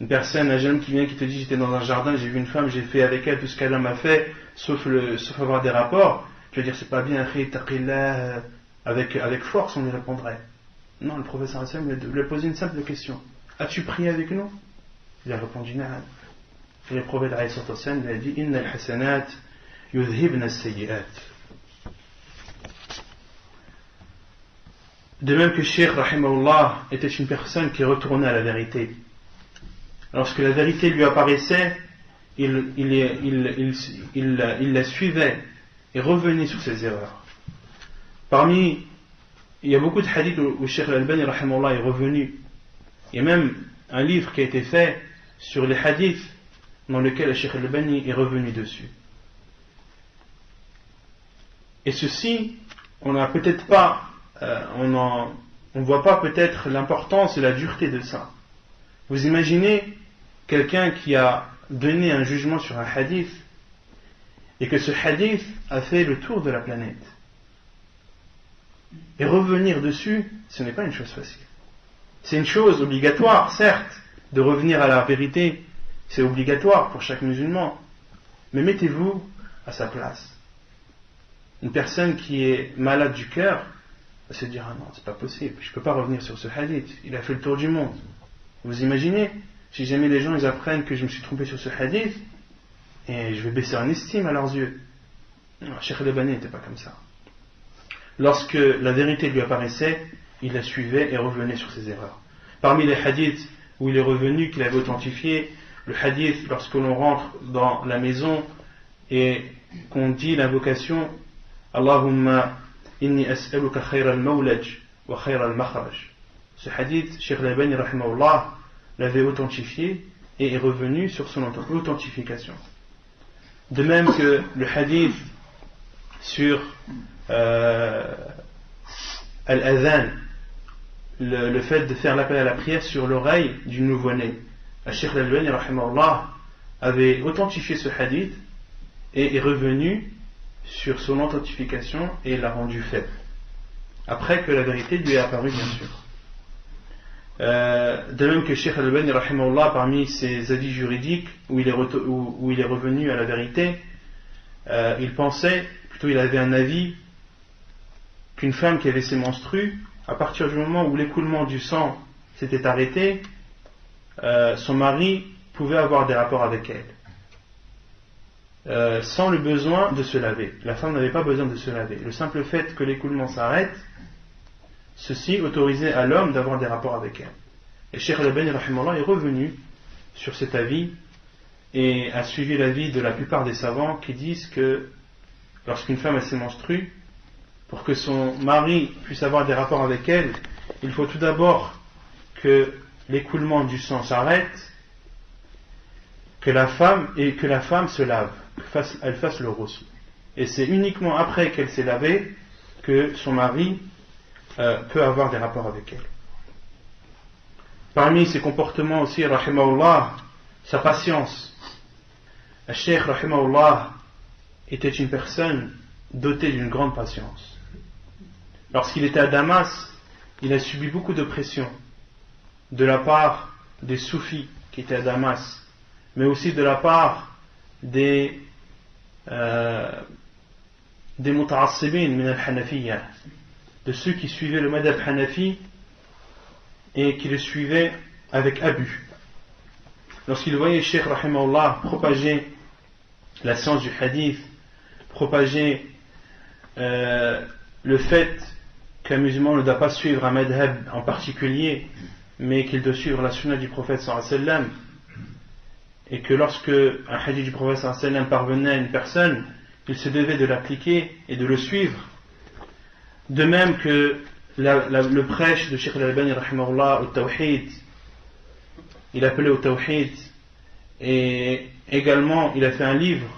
Une personne, un jeune homme qui vient, qui te dit, j'étais dans un jardin, j'ai vu une femme, j'ai fait avec elle tout ce qu'elle m'a fait, sauf avoir des rapports, tu vas dire, c'est pas bien, taqillah, avec force, on lui répondrait. Non, le prophète sallallahu alayhi wa sallam lui a posé une simple question. As-tu prié avec nous? Il a répondu, na'am. Et le prophète alayhi wa sallam lui a dit, innal hasanat yudhibna as-sayyi'at. De même que Cheikh rahimahullah était une personne qui retournait à la vérité. Lorsque la vérité lui apparaissait, il la suivait et revenait sur ses erreurs. Il y a beaucoup de hadiths où Cheikh al-Albani rahimahullah est revenu. Il y a même un livre qui a été fait sur les hadiths dans lequel Cheikh al-Albani est revenu dessus. Et ceci, on n'a peut-être pas on ne voit pas peut-être l'importance et la dureté de ça. Vous imaginez quelqu'un qui a donné un jugement sur un hadith et que ce hadith a fait le tour de la planète. Et revenir dessus, ce n'est pas une chose facile. C'est une chose obligatoire, certes, de revenir à la vérité, c'est obligatoire pour chaque musulman. Mais mettez-vous à sa place. Une personne qui est malade du cœur va se dire, ah non, c'est pas possible, je ne peux pas revenir sur ce hadith, il a fait le tour du monde. Vous imaginez, si jamais les gens ils apprennent que je me suis trompé sur ce hadith, et je vais baisser en estime à leurs yeux. Non, Cheikh al-Albani n'était pas comme ça. Lorsque la vérité lui apparaissait, il la suivait et revenait sur ses erreurs. Parmi les hadiths où il est revenu, qu'il avait authentifié, le hadith lorsque l'on rentre dans la maison et qu'on dit l'invocation Allahumma inni as'aluka khayra al-mawlaj wa khayra al-makhraj. Ce hadith, Cheikh al-Albani rahimahullah l'avait authentifié et est revenu sur son authentification. De même que le hadith sur al-adhan, le fait de faire l'appel à la prière sur l'oreille du nouveau-né. Cheikh al-Albani rahimahullah avait authentifié ce hadith et est revenu sur son authentification et l'a rendu faible. Après que la vérité lui est apparue, bien sûr. De même que Cheikh al-Albani rahimahullah, parmi ses avis juridiques où il est revenu à la vérité, il avait un avis qu'une femme qui avait ses menstrues, à partir du moment où l'écoulement du sang s'était arrêté, son mari pouvait avoir des rapports avec elle sans le besoin de se laver. La femme n'avait pas besoin de se laver. Le simple fait que l'écoulement s'arrête, ceci autorisait à l'homme d'avoir des rapports avec elle. Et Cheikh al-Albani rahimahullah est revenu sur cet avis et a suivi l'avis de la plupart des savants qui disent que lorsqu'une femme s'est menstrue, pour que son mari puisse avoir des rapports avec elle, il faut tout d'abord que l'écoulement du sang s'arrête, que la femme se lave, qu'elle fasse le ghusl. Et c'est uniquement après qu'elle s'est lavée que son mari peut avoir des rapports avec elle. Parmi ses comportements aussi, rahimahullah, sa patience. Le Cheikh rahimahullah était une personne dotée d'une grande patience. Lorsqu'il était à Damas, il a subi beaucoup de pression de la part des soufis qui étaient à Damas, mais aussi de la part des muta'assibin min al-Hanafiyya, de ceux qui suivaient le madhab Hanafi et qui le suivaient avec abus. Lorsqu'il voyait Cheikh rahimahullah propager la science du hadith, propager le fait qu'un musulman ne doit pas suivre un madhab en particulier, mais qu'il doit suivre la sunna du prophète sallallahu alayhi wa sallam, et que lorsque un hadith du prophète sallallahu alayhi wa sallam parvenait à une personne, il se devait de l'appliquer et de le suivre. De même que le prêche de Cheikh al-Albani rahimahullah au tawhid, il appelait au tawhid, et également il a fait un livre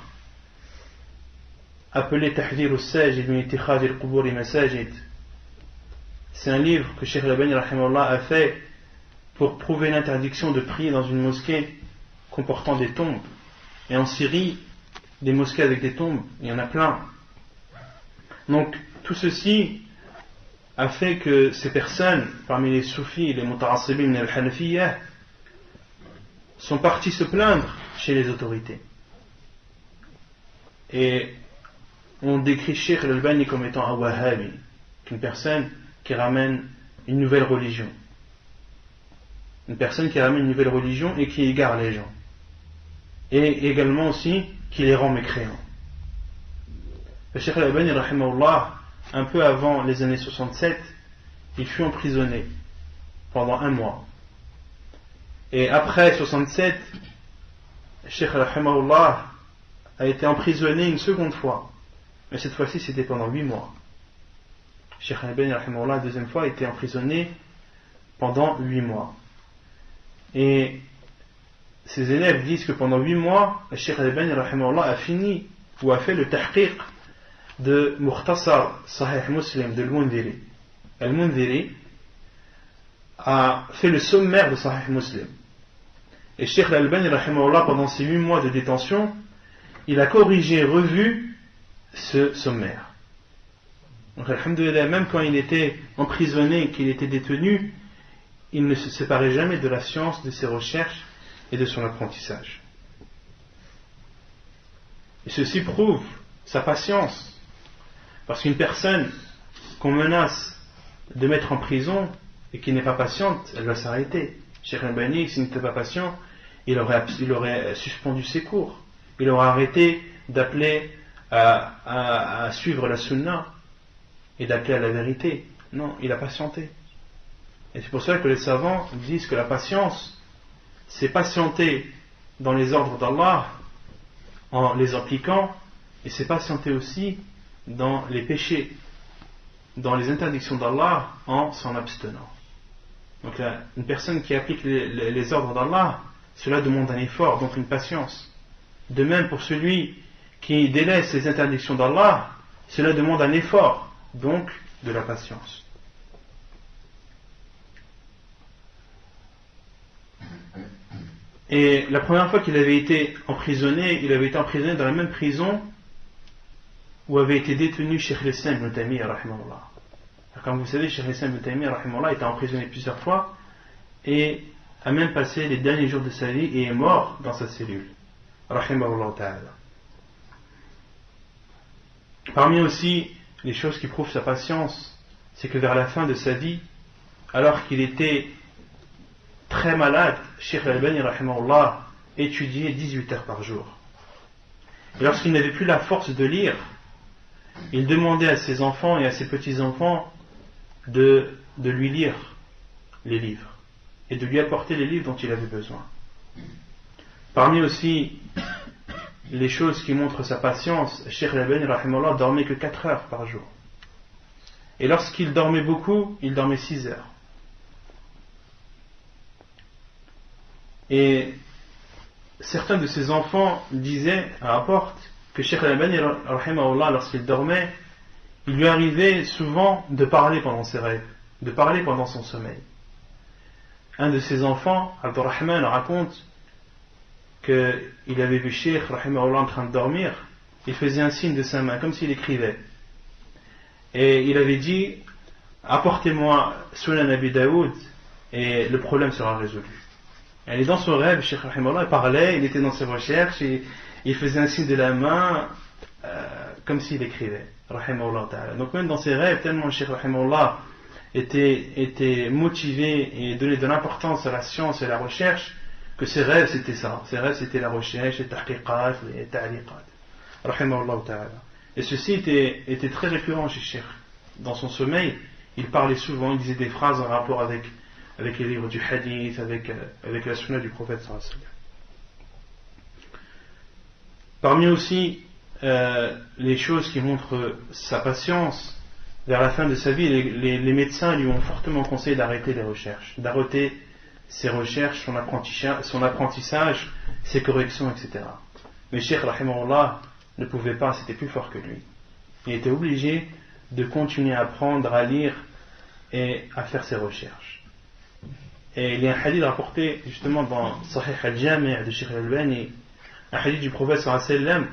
appelé Tahdhir al-Sajid min ittikhadh al-qubur masajid. C'est un livre que Cheikh al-Albani rahimahullah a fait pour prouver l'interdiction de prier dans une mosquée comportant des tombes. Et en Syrie, des mosquées avec des tombes, il y en a plein. Donc tout ceci a fait que ces personnes, parmi les soufis et les muta'assibin min al-Hanafiyya, sont partis se plaindre chez les autorités. Et on décrit Cheikh al-Albani comme étant un wahhabi, une personne qui ramène une nouvelle religion. Une personne qui ramène une nouvelle religion et qui égare les gens. Et également aussi qui les rend mécréants. Le Cheikh al-Albani rahimahullah, un peu avant les années 67, il fut emprisonné pendant 1 mois. Et après 67, le Cheikh rahimahullah a été emprisonné une seconde fois. Mais cette fois-ci, c'était pendant 8 mois. Le Cheikh al-Albani rahimahullah, la deuxième fois, a été emprisonné pendant 8 mois. Et ses élèves disent que pendant 8 mois, le Cheikh al-Albani rahimahullah a fini ou a fait le tahqiq de Mukhtasar Sahih Muslim de Al-Mundhiri. Al-Mundhiri a fait le sommaire de Sahih Muslim. Et Cheikh al-Albani rahimahullah, pendant ces 8 mois de détention, il a corrigé et revu ce sommaire. Donc alhamdoulilah, même quand il était emprisonné, qu'il était détenu, il ne se séparait jamais de la science, de ses recherches et de son apprentissage. Et ceci prouve sa patience. Parce qu'une personne qu'on menace de mettre en prison et qui n'est pas patiente, elle va s'arrêter. Cheikh al-Albani, s'il n'était pas patient, il aurait suspendu ses cours. Il aurait arrêté d'appeler à suivre la sunna et d'appeler à la vérité. Non, il a patienté. Et c'est pour ça que les savants disent que la patience, c'est patienter dans les ordres d'Allah en les appliquant, et c'est patienter aussi dans les péchés, dans les interdictions d'Allah en s'en abstenant. Donc là, une personne qui applique les ordres d'Allah, cela demande un effort, donc une patience. De même pour celui qui délaisse les interdictions d'Allah, cela demande un effort, donc de la patience. Et la première fois qu'il avait été emprisonné, il avait été emprisonné dans la même prison où avait été détenu Cheikh al-Islam ibn Taymiyyah rahimahullah. Comme vous savez, Cheikh al-Islam ibn Taymiyyah rahimahullah était emprisonné plusieurs fois et a même passé les derniers jours de sa vie et est mort dans sa cellule. Rahimahullah ta'ala. Parmi aussi les choses qui prouvent sa patience, c'est que vers la fin de sa vie, alors qu'il était très malade, Cheikh al-Albani rahimahullah étudiait 18 heures par jour. Et lorsqu'il n'avait plus la force de lire, il demandait à ses enfants et à ses petits-enfants de lui lire les livres et de lui apporter les livres dont il avait besoin. Parmi aussi les choses qui montrent sa patience, Cheikh Al-Albani rahimahullah dormait que 4 heures par jour. Et lorsqu'il dormait beaucoup, il dormait 6 heures. Et certains de ses enfants disaient, rapportent, que Cheikh Al-Albani rahimahullah, lorsqu'il dormait, il lui arrivait souvent de parler pendant ses rêves, de parler pendant son sommeil. Un de ses enfants, Abdurrahman, raconte qu'il avait vu Cheikh rahimahullah en train de dormir, il faisait un signe de sa main, comme s'il écrivait. Et il avait dit, apportez-moi Sunan Abi Daoud et le problème sera résolu. Et dans son rêve, Cheikh rahimahullah parlait, il était dans ses recherches, et il faisait un signe de la main, comme s'il écrivait. Rahimahullah ta'ala. Donc même dans ses rêves, tellement Cheikh rahimahullah était motivé et donnait de l'importance à la science et à la recherche, que ses rêves c'était ça. Ses rêves c'était la recherche, les tahqiqat, les ta'liqat. Rahimahullah ta'ala. Et ceci était très récurrent chez Cheikh. Dans son sommeil, il parlait souvent, il disait des phrases en rapport avec les livres du hadith, avec la sunna du prophète sallallahu alayhi wa sallam. Parmi aussi les choses qui montrent sa patience, vers la fin de sa vie, les médecins lui ont fortement conseillé d'arrêter les recherches, d'arrêter ses recherches, son apprentissage, ses corrections, etc. Mais Cheikh rahimahullah ne pouvait pas, c'était plus fort que lui. Il était obligé de continuer à apprendre, à lire et à faire ses recherches. Et il y a un hadith rapporté justement dans Sahih al-Jami' de Cheikh Al-Albani, un hadith du prophète sallallahu alayhi wa sallam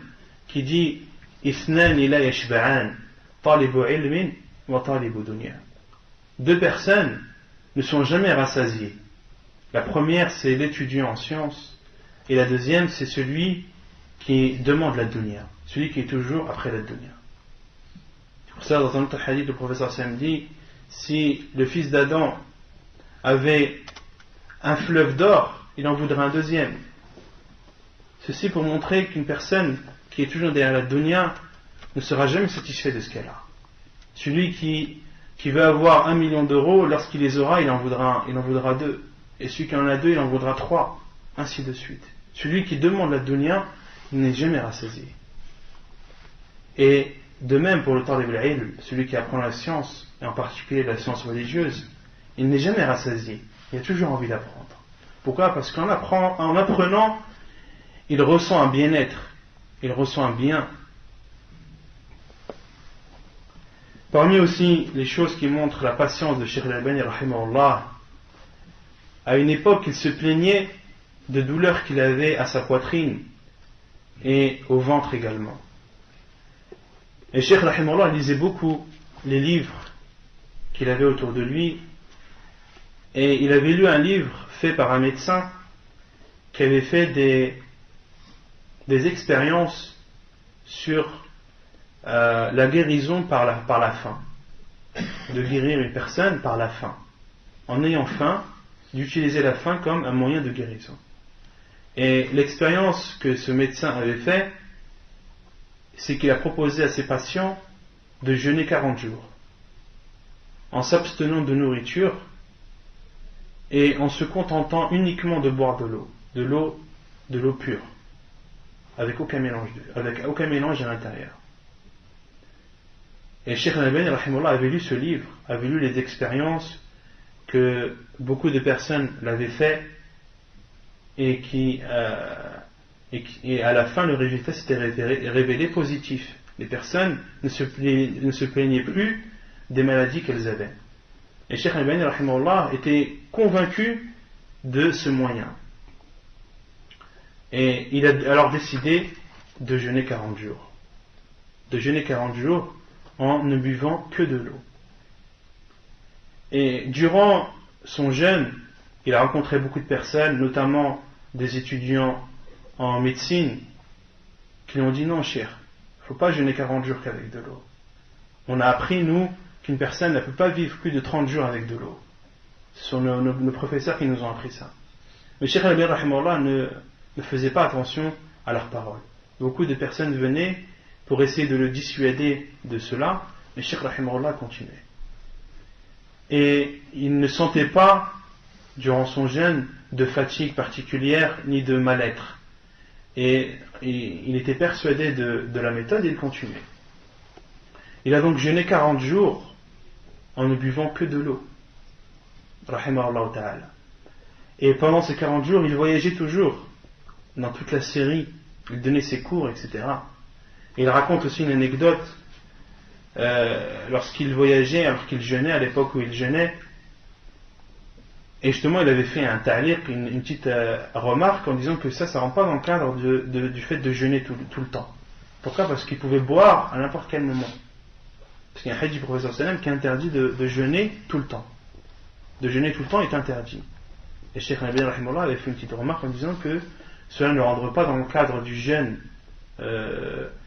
qui dit Ithnani la yashba'an, talibu ilmin wa talibu dunya. 2 personnes ne sont jamais rassasiées. La première, c'est l'étudiant en sciences, et la deuxième, c'est celui qui demande la dunya, celui qui est toujours après la dunya. C'est pour ça, dans un autre hadith, le professeur Sam dit si le fils d'Adam avait un fleuve d'or, il en voudrait un deuxième. Ceci pour montrer qu'une personne qui est toujours derrière la dunya ne sera jamais satisfait de ce qu'elle a. Celui qui veut avoir 1 million d'euros, lorsqu'il les aura, il en voudra 2. Et celui qui en a 2, il en voudra 3. Ainsi de suite. Celui qui demande la dunya, il n'est jamais rassasié. Et de même pour le talib al-ilm, celui qui apprend la science, et en particulier la science religieuse, il n'est jamais rassasié. Il a toujours envie d'apprendre. Pourquoi ? Parce qu'en apprenant, il ressent un bien-être, il ressent un bien. Parmi aussi les choses qui montrent la patience de Cheikh Al-Albani rahimahullah, à une époque il se plaignait de douleurs qu'il avait à sa poitrine et au ventre également. Et Cheikh rahimahullah lisait beaucoup les livres qu'il avait autour de lui, et il avait lu un livre fait par un médecin qui avait fait des expériences sur la guérison par la faim, de guérir une personne par la faim, en ayant faim, d'utiliser la faim comme un moyen de guérison. Et l'expérience que ce médecin avait fait, c'est qu'il a proposé à ses patients de jeûner 40 jours, en s'abstenant de nourriture et en se contentant uniquement de boire de l'eau pure, avec aucun mélange à l'intérieur. Et Cheikh Al-Albani rahimahullah avait lu ce livre, avait lu les expériences que beaucoup de personnes l'avaient fait, et à la fin le résultat s'était révélé positif. Les personnes ne se plaignaient plus des maladies qu'elles avaient. Et Cheikh Al-Albani rahimahullah était convaincu de ce moyen. Et il a alors décidé de jeûner 40 jours. De jeûner 40 jours en ne buvant que de l'eau. Et durant son jeûne, il a rencontré beaucoup de personnes, notamment des étudiants en médecine, qui lui ont dit non, cher, il ne faut pas jeûner 40 jours qu'avec de l'eau. On a appris, nous, qu'une personne ne peut pas vivre plus de 30 jours avec de l'eau. Ce sont nos professeurs qui nous ont appris ça. Mais Cheikh Al-Albani rahimahullah ne faisait pas attention à leurs paroles. Beaucoup de personnes venaient pour essayer de le dissuader de cela, mais Cheikh rahimahullah continuait. Et il ne sentait pas, durant son jeûne, de fatigue particulière, ni de mal-être. Et il était persuadé de la méthode et il continuait. Il a donc jeûné 40 jours en ne buvant que de l'eau. Rahimahullah ta'ala. Et pendant ces 40 jours, il voyageait toujours dans toute la Syrie. Il donnait ses cours, etc. Et il raconte aussi une anecdote. Lorsqu'il voyageait, alors qu'il jeûnait, à l'époque où il jeûnait, et justement il avait fait un ta'liq, une petite remarque en disant que ça ne rentre pas dans le cadre du fait de jeûner tout le temps. Pourquoi? Parce qu'il pouvait boire à n'importe quel moment. Parce qu'il y a un hadith du professeur sallam qui interdit de jeûner tout le temps. De jeûner tout le temps est interdit. Et Cheikh Nabi rahimahullah avait fait une petite remarque en disant que cela ne rentre pas dans le cadre du jeûne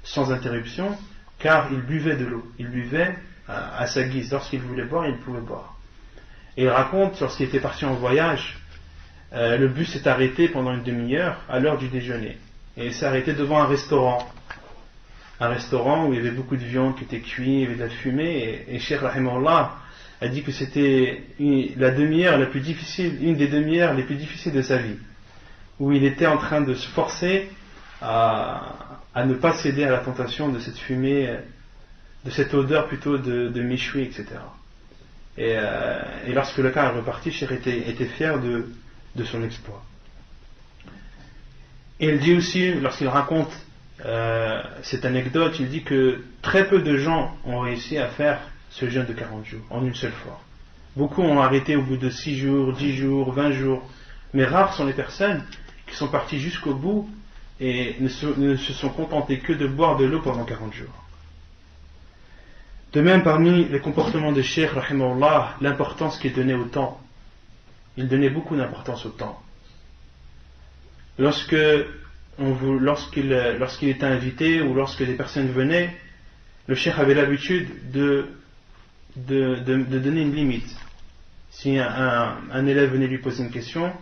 sans interruption, car il buvait de l'eau. Il buvait à sa guise. Lorsqu'il voulait boire, il pouvait boire. Et il raconte, lorsqu'il était parti en voyage, le bus s'est arrêté pendant une demi-heure à l'heure du déjeuner. Et il s'est arrêté devant un restaurant. Un restaurant où il y avait beaucoup de viande qui était cuite, il y avait de la fumée. Et Cheikh rahimahullah a dit que c'était la demi-heure la plus difficile, une des demi-heures les plus difficiles de sa vie. Où il était en train de se forcer à ne pas céder à la tentation de cette fumée, de cette odeur plutôt de méchoui, etc. Et lorsque le cas est reparti, Cheikh était fier de son exploit. Et il dit aussi, lorsqu'il raconte cette anecdote, il dit que très peu de gens ont réussi à faire ce jeûne de 40 jours en une seule fois. Beaucoup ont arrêté au bout de 6 jours, 10 jours, 20 jours. Mais rares sont les personnes qui sont parties jusqu'au bout et ne se sont contentées que de boire de l'eau pendant 40 jours. De même, parmi les comportements de Cheikh rahimahullah, l'importance qu'il donnait au temps. Il donnait beaucoup d'importance au temps. Lorsqu'il était invité ou lorsque des personnes venaient, le Cheikh avait l'habitude de donner une limite. Si un élève venait lui poser une question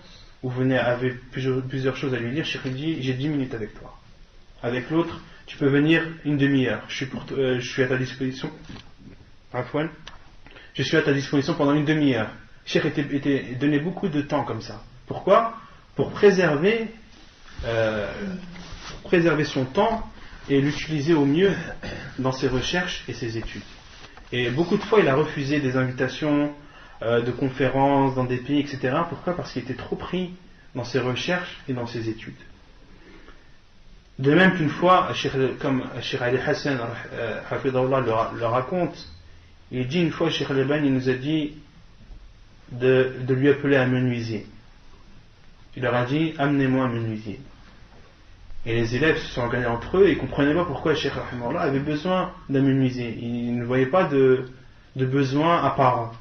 ou avait plusieurs choses à lui dire, Cheikh lui dit: j'ai 10 minutes avec toi. Avec l'autre, tu peux venir une demi-heure. Je suis à ta disposition. Afwan. Je suis à ta disposition pendant une demi-heure. Cheikh donnait beaucoup de temps comme ça. Pourquoi? Pour préserver son temps et l'utiliser au mieux dans ses recherches et ses études. Et beaucoup de fois, il a refusé des invitations de conférences dans des pays, etc. Pourquoi? Parce qu'il était trop pris dans ses recherches et dans ses études. De même qu'une fois, comme Cheikh Ali Hassan hafidahullah le raconte, il dit une fois, Cheikh Al-Albani nous a dit de lui appeler un menuisier. Il leur a dit: amenez-moi un menuisier. Et les élèves se sont regardés entre eux et ils ne comprenaient pas pourquoi Cheikh rahimahullah avait besoin d'un menuisier. Ils ne voyaient pas de besoin apparent.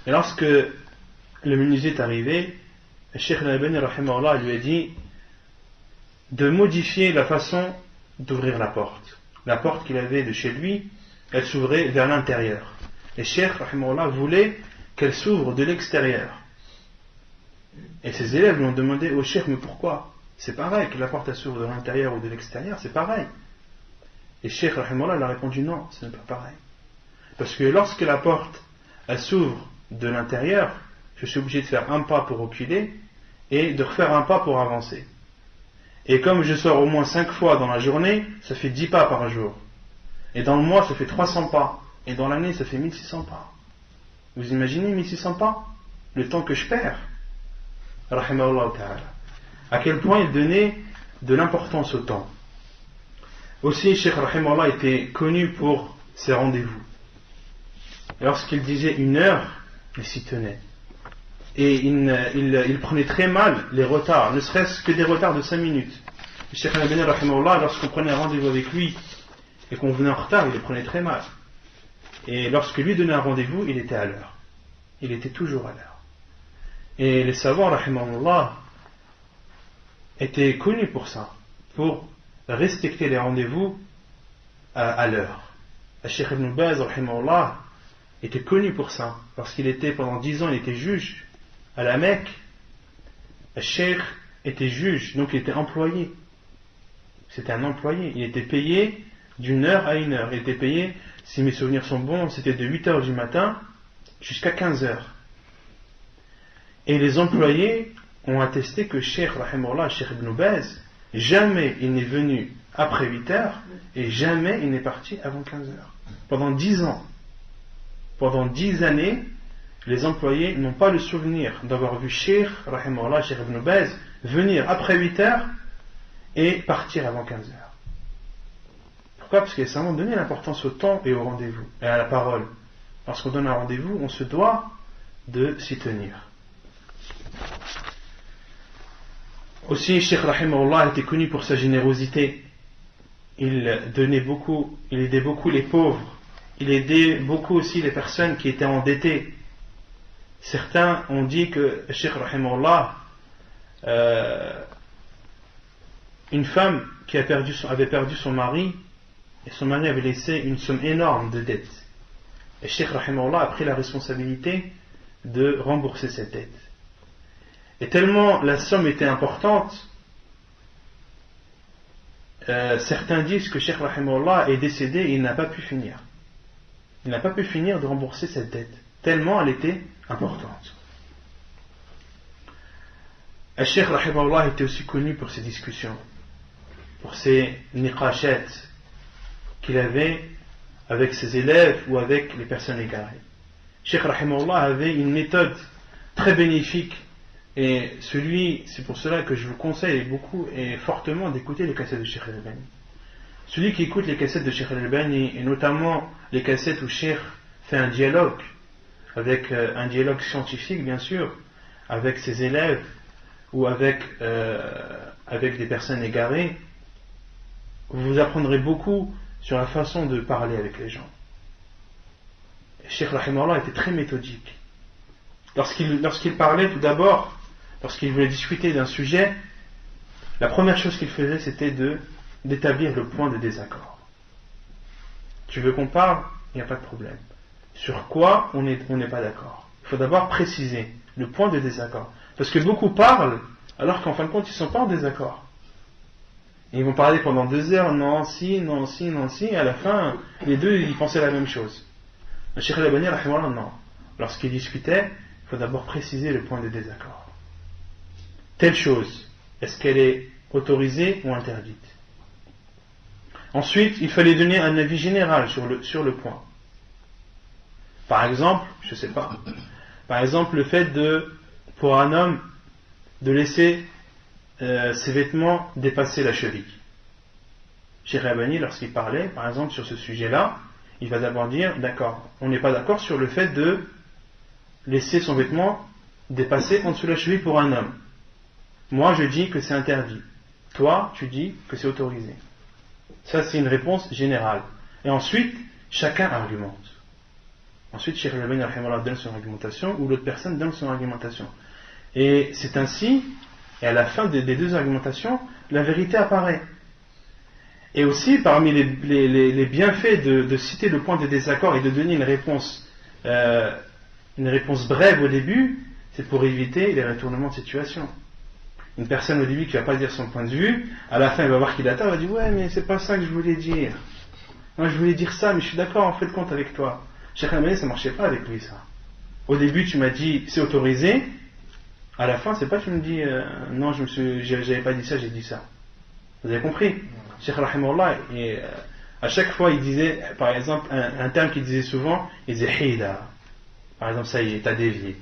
Et lorsque le menuisier est arrivé, Cheikh Al-Albani rahimahullah lui a dit de modifier la façon d'ouvrir la porte. La porte qu'il avait de chez lui, elle s'ouvrait vers l'intérieur. Et Cheikh rahimahullah voulait qu'elle s'ouvre de l'extérieur. Et ses élèves lui ont demandé: oh Cheikh, mais pourquoi? C'est pareil, que la porte elle s'ouvre de l'intérieur ou de l'extérieur, c'est pareil. Et Cheikh rahimahullah a répondu: non, ce n'est pas pareil. Parce que lorsque la porte elle s'ouvre de l'intérieur, je suis obligé de faire un pas pour reculer et de refaire un pas pour avancer. Et comme je sors au moins 5 fois dans la journée, ça fait 10 pas par jour. Et dans le mois, ça fait 300 pas. Et dans l'année, ça fait 1600 pas. Vous imaginez 1600 pas? Le temps que je perds. Rahimahullah ta'ala. À quel point il donnait de l'importance au temps. Aussi, Cheikh rahimahullah était connu pour ses rendez-vous. Lorsqu'il disait 1 heure, il s'y tenait. Et il prenait très mal les retards, ne serait-ce que des retards de 5 minutes. Le Cheikh Al-Albani rahimahullah, lorsqu'on prenait un rendez-vous avec lui et qu'on venait en retard, il les prenait très mal. Et lorsque lui donnait un rendez-vous, il était à l'heure. Il était toujours à l'heure. Et les savants rahimahullah étaient connus pour ça, pour respecter les rendez-vous à l'heure. Le Cheikh Ibn Baz rahimahullah était connu pour ça, parce qu'il était pendant 10 ans, il était juge à la Mecque. Le Cheikh était juge, donc il était employé. C'était un employé, il était payé d'1 heure à 1 heure. Il était payé, si mes souvenirs sont bons, c'était de 8 heures du matin jusqu'à 15 heures. Et les employés ont attesté que Cheikh rahimahullah, Cheikh Ibn Baz, jamais il n'est venu après 8 heures et jamais il n'est parti avant 15 heures. Pendant 10 ans, pendant 10 années, les employés n'ont pas le souvenir d'avoir vu Cheikh Ibn Baz venir après 8 heures et partir avant 15 heures. Pourquoi? Parce qu'il y a vraiment donné l'importance au temps et au rendez-vous et à la parole. Lorsqu'on donne un rendez-vous, on se doit de s'y tenir. Aussi, Cheikh Rahimahullah était connu pour sa générosité. Il aidait beaucoup les pauvres. Il aidait beaucoup aussi les personnes qui étaient endettées. Certains ont dit que Cheikh Rahimahullah, une femme qui avait perdu son mari, et son mari avait laissé une somme énorme de dettes. Et Cheikh Rahimahullah a pris la responsabilité de rembourser cette dette. Et tellement la somme était importante, certains disent que Cheikh Rahimahullah est décédé et il n'a pas pu finir. Il n'a pas pu finir de rembourser cette dette, tellement elle était importante. Et Cheikh Rahimahullah était aussi connu pour ses discussions, pour ses niqashat qu'il avait avec ses élèves ou avec les personnes égarées. Cheikh Rahimahullah avait une méthode très bénéfique. Et c'est pour cela que je vous conseille beaucoup et fortement d'écouter les cassettes de Cheikh Al-Albani. Celui qui écoute les cassettes de Cheikh Al-Albani, et notamment les cassettes où Cheikh fait un dialogue, avec un dialogue scientifique bien sûr, avec ses élèves ou avec des personnes égarées, vous apprendrez beaucoup sur la façon de parler avec les gens. Et Cheikh Rahimahullah était très méthodique. Lorsqu'il parlait tout d'abord, lorsqu'il voulait discuter d'un sujet, la première chose qu'il faisait, c'était d'établir le point de désaccord. Tu veux qu'on parle? Il n'y a pas de problème. Sur quoi on n'est pas d'accord? Il faut d'abord préciser le point de désaccord. Parce que beaucoup parlent, alors qu'en fin de compte, ils ne sont pas en désaccord. Et ils vont parler pendant 2 heures, non, si, et à la fin, les deux, ils pensaient la même chose. Le Cheikh Al-Albani, non. Lorsqu'il discutait, il faut d'abord préciser le point de désaccord. Telle chose, est-ce qu'elle est autorisée ou interdite? Ensuite, il fallait donner un avis général sur le point. Par exemple, je sais pas, le fait pour un homme de laisser ses vêtements dépasser la cheville. Cheikh Al-Albani, lorsqu'il parlait, par exemple, sur ce sujet-là, il va d'abord dire, d'accord, on n'est pas d'accord sur le fait de laisser son vêtement dépasser en dessous de la cheville pour un homme. Moi, je dis que c'est interdit. Toi, tu dis que c'est autorisé. Ça, c'est une réponse générale. Et ensuite, chacun argumente. Ensuite, Cheikh Al-Albani donne son argumentation, ou l'autre personne donne son argumentation. Et c'est ainsi, et à la fin des 2 argumentations, la vérité apparaît. Et aussi, parmi les bienfaits de citer le point de désaccord et de donner une réponse brève au début, c'est pour éviter les retournements de situation. Une personne au début qui ne va pas dire son point de vue, à la fin elle va voir qu'il a tort, elle va dire ouais mais c'est pas ça que je voulais dire. Moi je voulais dire ça, mais je suis d'accord en fait de compte avec toi. Cheikh Al-Albani, ça ne marchait pas avec lui ça. Au début tu m'as dit c'est autorisé, à la fin c'est pas tu me dis non j'avais pas dit ça, j'ai dit ça. Vous avez compris? Cheikh Rahimahullah, à chaque fois il disait, par exemple un terme qu'il disait souvent, il disait hida. Par exemple, ça y est, t'as dévié.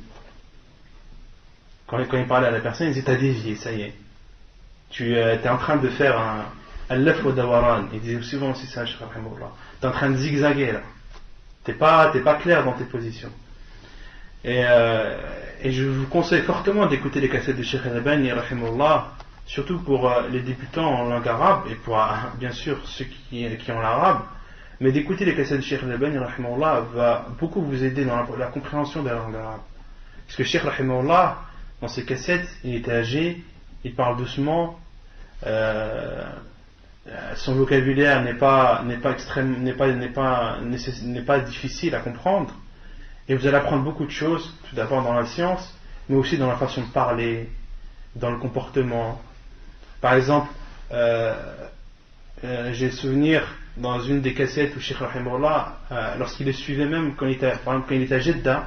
Quand il parlait à la personne, il disait t'as dévié, ça y est. Tu es en train de faire un laf wa dawaran. Il disait souvent aussi ça, Cheikh Rahimahullah. T'es en train de zigzaguer là. T'es pas clair dans tes positions. Et je vous conseille fortement d'écouter les cassettes de Cheikh Al-Albani, Rahimahullah, surtout pour les débutants en langue arabe, et pour bien sûr ceux qui ont l'arabe. Mais d'écouter les cassettes de Cheikh Al-Albani, Rahimahullah, va beaucoup vous aider dans la compréhension de la langue arabe. Parce que Cheikh Rahimahullah, dans ses cassettes, il était âgé, il parle doucement, son vocabulaire n'est pas difficile à comprendre, et vous allez apprendre beaucoup de choses, tout d'abord dans la science, mais aussi dans la façon de parler, dans le comportement. Par exemple, j'ai souvenir dans une des cassettes où Cheikh Rahimahullah, lorsqu'il le suivait même quand il était à Jeddah,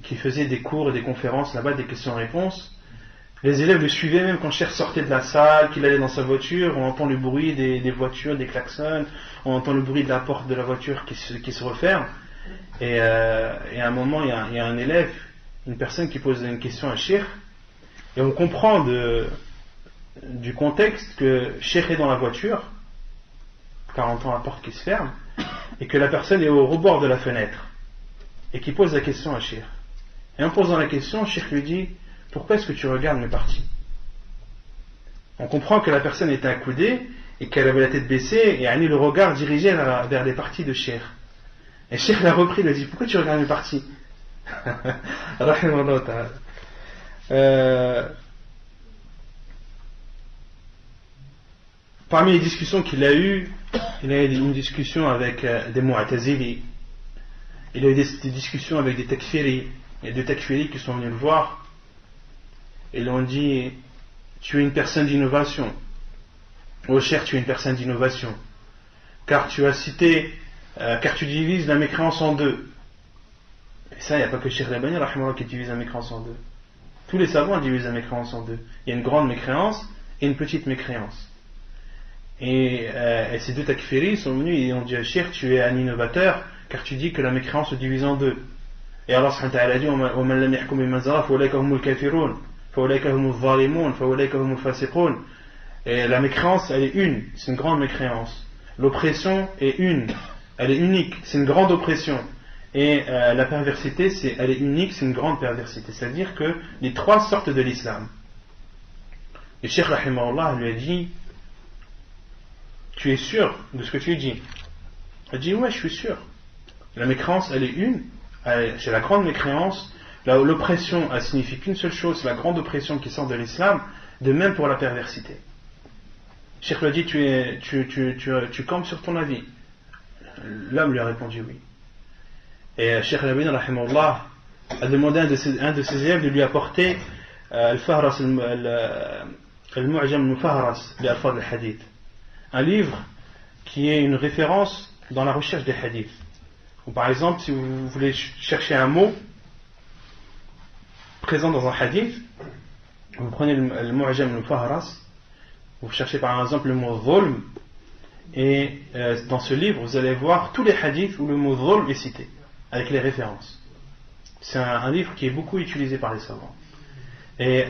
qui faisait des cours et des conférences là-bas, des questions-réponses, Les élèves le suivaient même quand Cheikh sortait de la salle, qu'il allait dans sa voiture, on entend le bruit des voitures, des klaxons, on entend le bruit de la porte de la voiture qui se referme. Et à un moment, il y a un élève, une personne qui pose une question à Cheikh, et on comprend du contexte que Cheikh est dans la voiture, car on entend la porte qui se ferme, et que la personne est au rebord de la fenêtre, et qui pose la question à Cheikh. Et en posant la question, Cheikh lui dit: pourquoi est-ce que tu regardes mes parties? On comprend que la personne était accoudée et qu'elle avait la tête baissée et a mis le regard dirigé vers les parties de Cheikh. Et Cheikh l'a repris, il lui a dit: pourquoi tu regardes mes parties? Parmi les discussions qu'il a eues, il a eu une discussion avec des Mu'tazili, il a eu des discussions avec des Takfiri. Il y a deux Takfiri qui sont venus le voir et lui ont dit: tu es une personne d'innovation. Oh cher, tu es une personne d'innovation, car tu as cité, car tu divises la mécréance en deux. Et ça, il n'y a pas que Cheikh Al-Albani qui divise la mécréance en deux. Tous les savants divisent la mécréance en deux. Il y a une grande mécréance et une petite mécréance. Et ces deux takfiris sont venus et ont dit: Cheikh, tu es un innovateur, car tu dis que la mécréance se divise en deux. Et Allah subhanahu wa ta'ala dit: وَمَنْ لَمْ يَحْكُمْ بِمَا أَنزَلَ اللَّهُ فَأُولَئِكَ هُمُ الْكَافِرُونَ فَأُولَئِكَ هُمُ الظَّالِمُونَ فَأُولَئِكَ هُمُ الْفَاسِقُونَ. Et la mécréance, elle est une, c'est une grande mécréance. L'oppression est une, elle est unique, c'est une grande oppression. Et la perversité, elle est unique, c'est une grande perversité. C'est-à-dire que les trois sortent de l'islam. Et Cheikh Rahimahullah lui a dit: tu es sûr de ce que tu dis? Il a dit: ouais, je suis sûr. La mécréance, elle est une, c'est la grande mécréance. L'oppression, elle signifie qu'une seule chose, c'est la grande oppression qui sort de l'islam. De même pour la perversité. Cheikh lui a dit: tu campes sur ton avis? L'homme lui a répondu oui. Et Cheikh Al-Albani rahimahullah a demandé à un de ses élèves de lui apporter Al-Fahras Al-Mu'jam Al-Mufahras li Alfaz Al-Hadith, un livre qui est une référence dans la recherche des hadiths. Ou par exemple, si vous voulez chercher un mot présent dans un hadith, vous prenez le Mu'jam Al-Mufahras, vous cherchez par exemple le mot Dhulm, et dans ce livre vous allez voir tous les hadiths où le mot Dhulm est cité, avec les références. C'est un livre qui est beaucoup utilisé par les savants. Et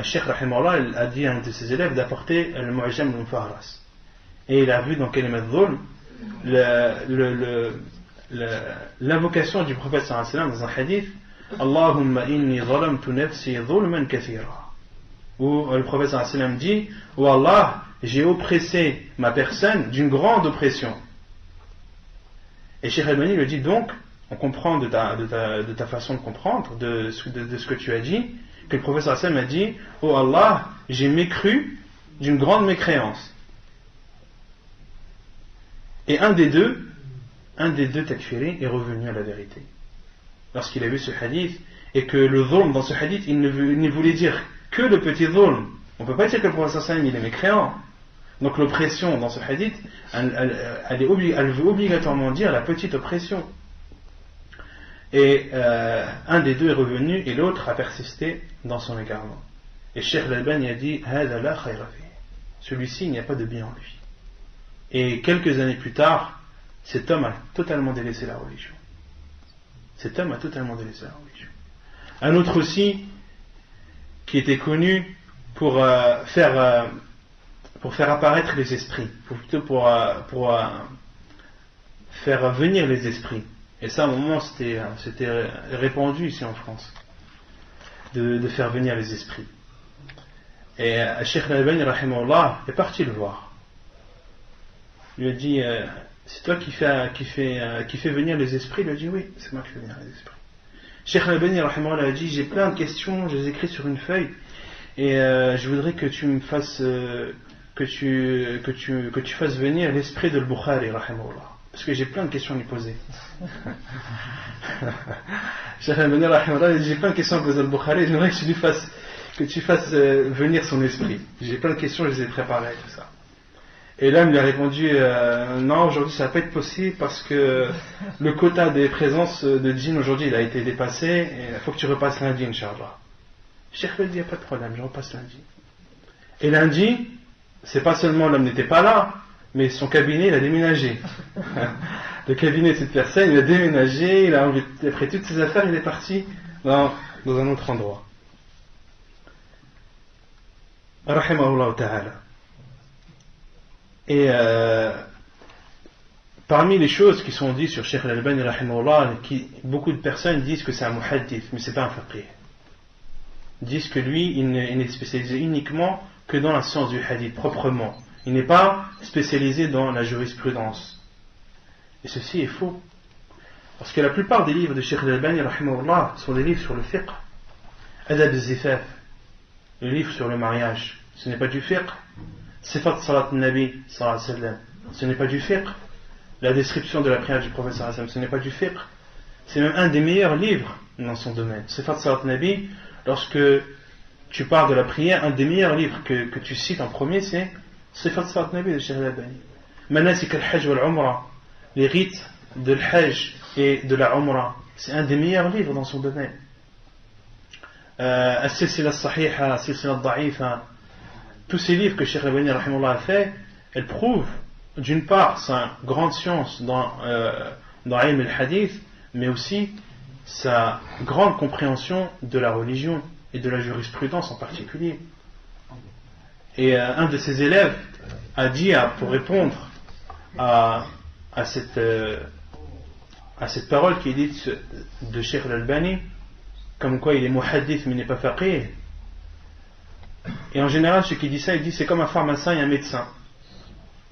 Cheikh Rahimahullah a dit à un de ses élèves d'apporter le Mu'jam Al-Mufahras. Et il a vu dans Kalimat Dhulm l'invocation du prophète sallallahu alayhi wa sallam dans un hadith: Allahumma inni zalamtu nafsi dhulman kathira. Où le prophète sallallahu alayhi wa sallam dit: oh Allah, j'ai oppressé ma personne d'une grande oppression. Et Cheikh Al-Albani lui dit: donc, on comprend de ta façon de comprendre, de ce que tu as dit, que le prophète sallallahu alayhi wa sallam a dit: oh Allah, j'ai mécru d'une grande mécréance. Et un des deux takfiri est revenu à la vérité lorsqu'il a vu ce hadith, et que le dhulm dans ce hadith, il ne voulait dire que le petit dhulm. On ne peut pas dire que le prophète sallallahu alayhi wa sallam il est mécréant. Donc l'oppression dans ce hadith, elle veut obligatoirement dire la petite oppression. Et un des deux est revenu et l'autre a persisté dans son égarement. Et Cheikh Al-Albani a dit: Hada la khayra fi. Celui-ci, il n'y a pas de bien en lui. Et quelques années plus tard, cet homme a totalement délaissé la religion. Cet homme a totalement délaissé la religion. Un autre aussi, qui était connu pour faire apparaître les esprits, plutôt pour faire venir les esprits. Et ça, à un moment, c'était répandu ici en France, de faire venir les esprits. Et Cheikh Al-Albani rahimahullah est parti le voir. Il lui a dit: c'est toi qui fait venir les esprits? Il lui a dit: oui, c'est moi qui fais venir les esprits. Cheikh Al-Albani rahimahullah a dit: j'ai plein de questions, je les écris sur une feuille, et je voudrais que tu me fasses que tu fasses venir l'esprit de Al-Bukhari rahimahullah, parce que j'ai plein de questions à lui poser. Cheikh Al-Albani rahimahullah a dit: j'ai plein de questions à poser à Al-Bukhari, j'aimerais que tu fasses venir son esprit. J'ai plein de questions, je les ai préparées, tout ça. Et l'homme lui a répondu: non, aujourd'hui ça va pas être possible parce que le quota des présences de djinns aujourd'hui il a été dépassé, et il faut que tu repasses lundi, Inch'Allah. Cheikh dit, il n'y a pas de problème, je repasse lundi. Et lundi, c'est pas seulement l'homme n'était pas là, mais son cabinet, il a déménagé. Le cabinet de cette personne, il a déménagé, il a pris toutes ses affaires, il est parti dans un autre endroit. Rahimahullah ta'ala. Et parmi les choses qui sont dites sur Cheikh al-Albani rahimahullah, beaucoup de personnes disent que c'est un muhaddith, mais c'est pas un faqih. Ils disent que lui, il n'est spécialisé uniquement que dans la science du hadith, proprement. Il n'est pas spécialisé dans la jurisprudence. Et ceci est faux. Parce que la plupart des livres de Cheikh al-Albani rahimahullah sont des livres sur le fiqh. Adab al-Zifaf, le livre sur le mariage, ce n'est pas du fiqh. Sifat salat al-Nabi sallallahu alayhi wa sallam, ce n'est pas du fiqh. La description de la prière du prophète sallallahu alayhi wa sallam, ce n'est pas du fiqh. C'est même un des meilleurs livres dans son domaine. Sifat salat al-Nabi, lorsque tu parles de la prière, un des meilleurs livres que tu cites en premier, c'est Sifat salat al-Nabi de Cheikh al-Albani. Manasik al-Hajj wal-Umrah, les rites de l'Hajj et de la Umrah, c'est un des meilleurs livres dans son domaine. As-Silsila as-Sahiha, As-Silsila ad-Da'ifa, tous ces livres que Cheikh al-Albani rahimahullah a fait, elles prouvent d'une part sa grande science dans ilm al-hadith, mais aussi sa grande compréhension de la religion et de la jurisprudence en particulier. Et un de ses élèves a dit, pour répondre à cette parole qui est dite de Cheikh al-Albani, comme quoi il est muhaddith mais il n'est pas faqih. Et en général, ceux qui disent ça, ils disent c'est comme un pharmacien et un médecin.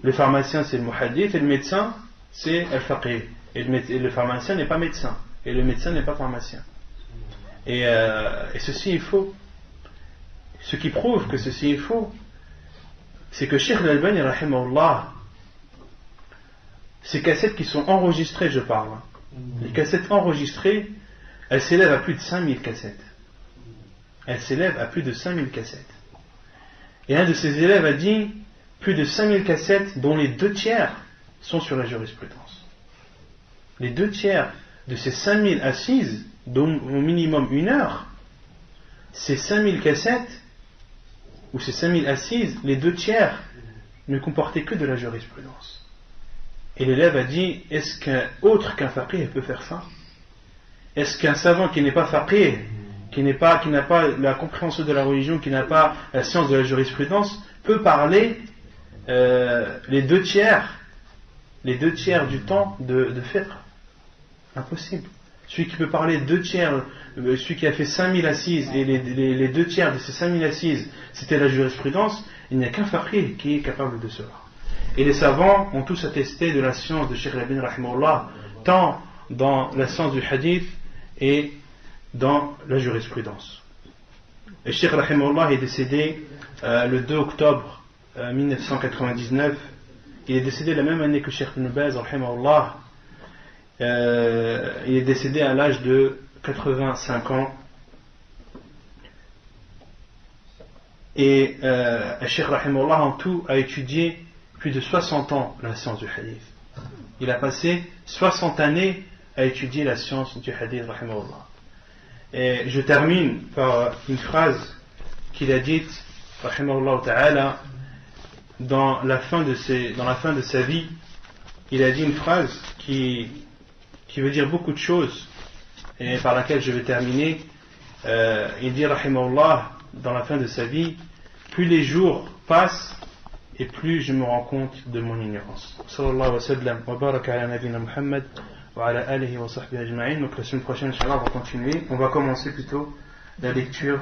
Le pharmacien c'est le muhaddith et le médecin c'est al-faqih. Et le pharmacien n'est pas médecin. Et le médecin n'est pas pharmacien. Et ceci est faux. Ce qui prouve que ceci est faux, c'est que Cheikh al-Albani rahimahullah, ces cassettes qui sont enregistrées, je parle, les cassettes enregistrées, elles s'élèvent à plus de 5000 cassettes. Elles s'élèvent à plus de 5000 cassettes. Et un de ses élèves a dit plus de 5000 cassettes dont les 2/3 sont sur la jurisprudence. Les 2/3 de ces 5000 assises, dont au minimum 1 heure, ces 5000 cassettes, ou ces 5000 assises, les 2/3 ne comportaient que de la jurisprudence. Et l'élève a dit, est-ce qu'un autre qu'un faqih peut faire ça? Est-ce qu'un savant qui n'est pas faqih, qui n'a pas la compréhension de la religion, qui n'a pas la science de la jurisprudence, peut parler les 2/3 du temps de fiqh? Impossible. Celui qui peut parler 2/3, celui qui a fait 5000 assises, et les 2/3 de ces 5000 assises, c'était la jurisprudence, il n'y a qu'un faqih qui est capable de cela. Et les savants ont tous attesté de la science de Cheikh al-Albani rahimahullah, tant dans la science du hadith et dans la jurisprudence. Et Cheikh rahimahullah est décédé le 2 octobre 1999. Il est décédé la même année que Cheikh Ibn Baz rahimahullah. Il est décédé à l'âge de 85 ans. Et Cheikh rahimahullah en tout a étudié plus de 60 ans la science du hadith. Il a passé 60 années à étudier la science du hadith rahimahullah. Et je termine par une phrase qu'il a dite rahimahullah ta'ala dans la fin de sa vie. Il a dit une phrase qui veut dire beaucoup de choses et par laquelle je vais terminer. Il dit rahimahullah dans la fin de sa vie, plus les jours passent et plus je me rends compte de mon ignorance. Sallallahu wa sallam wa baraka ala nabina Muhammad wa ala alihi wa sahbihi ajma'in. Donc la semaine prochaine, Inch'Allah, on va continuer. On va commencer plutôt la lecture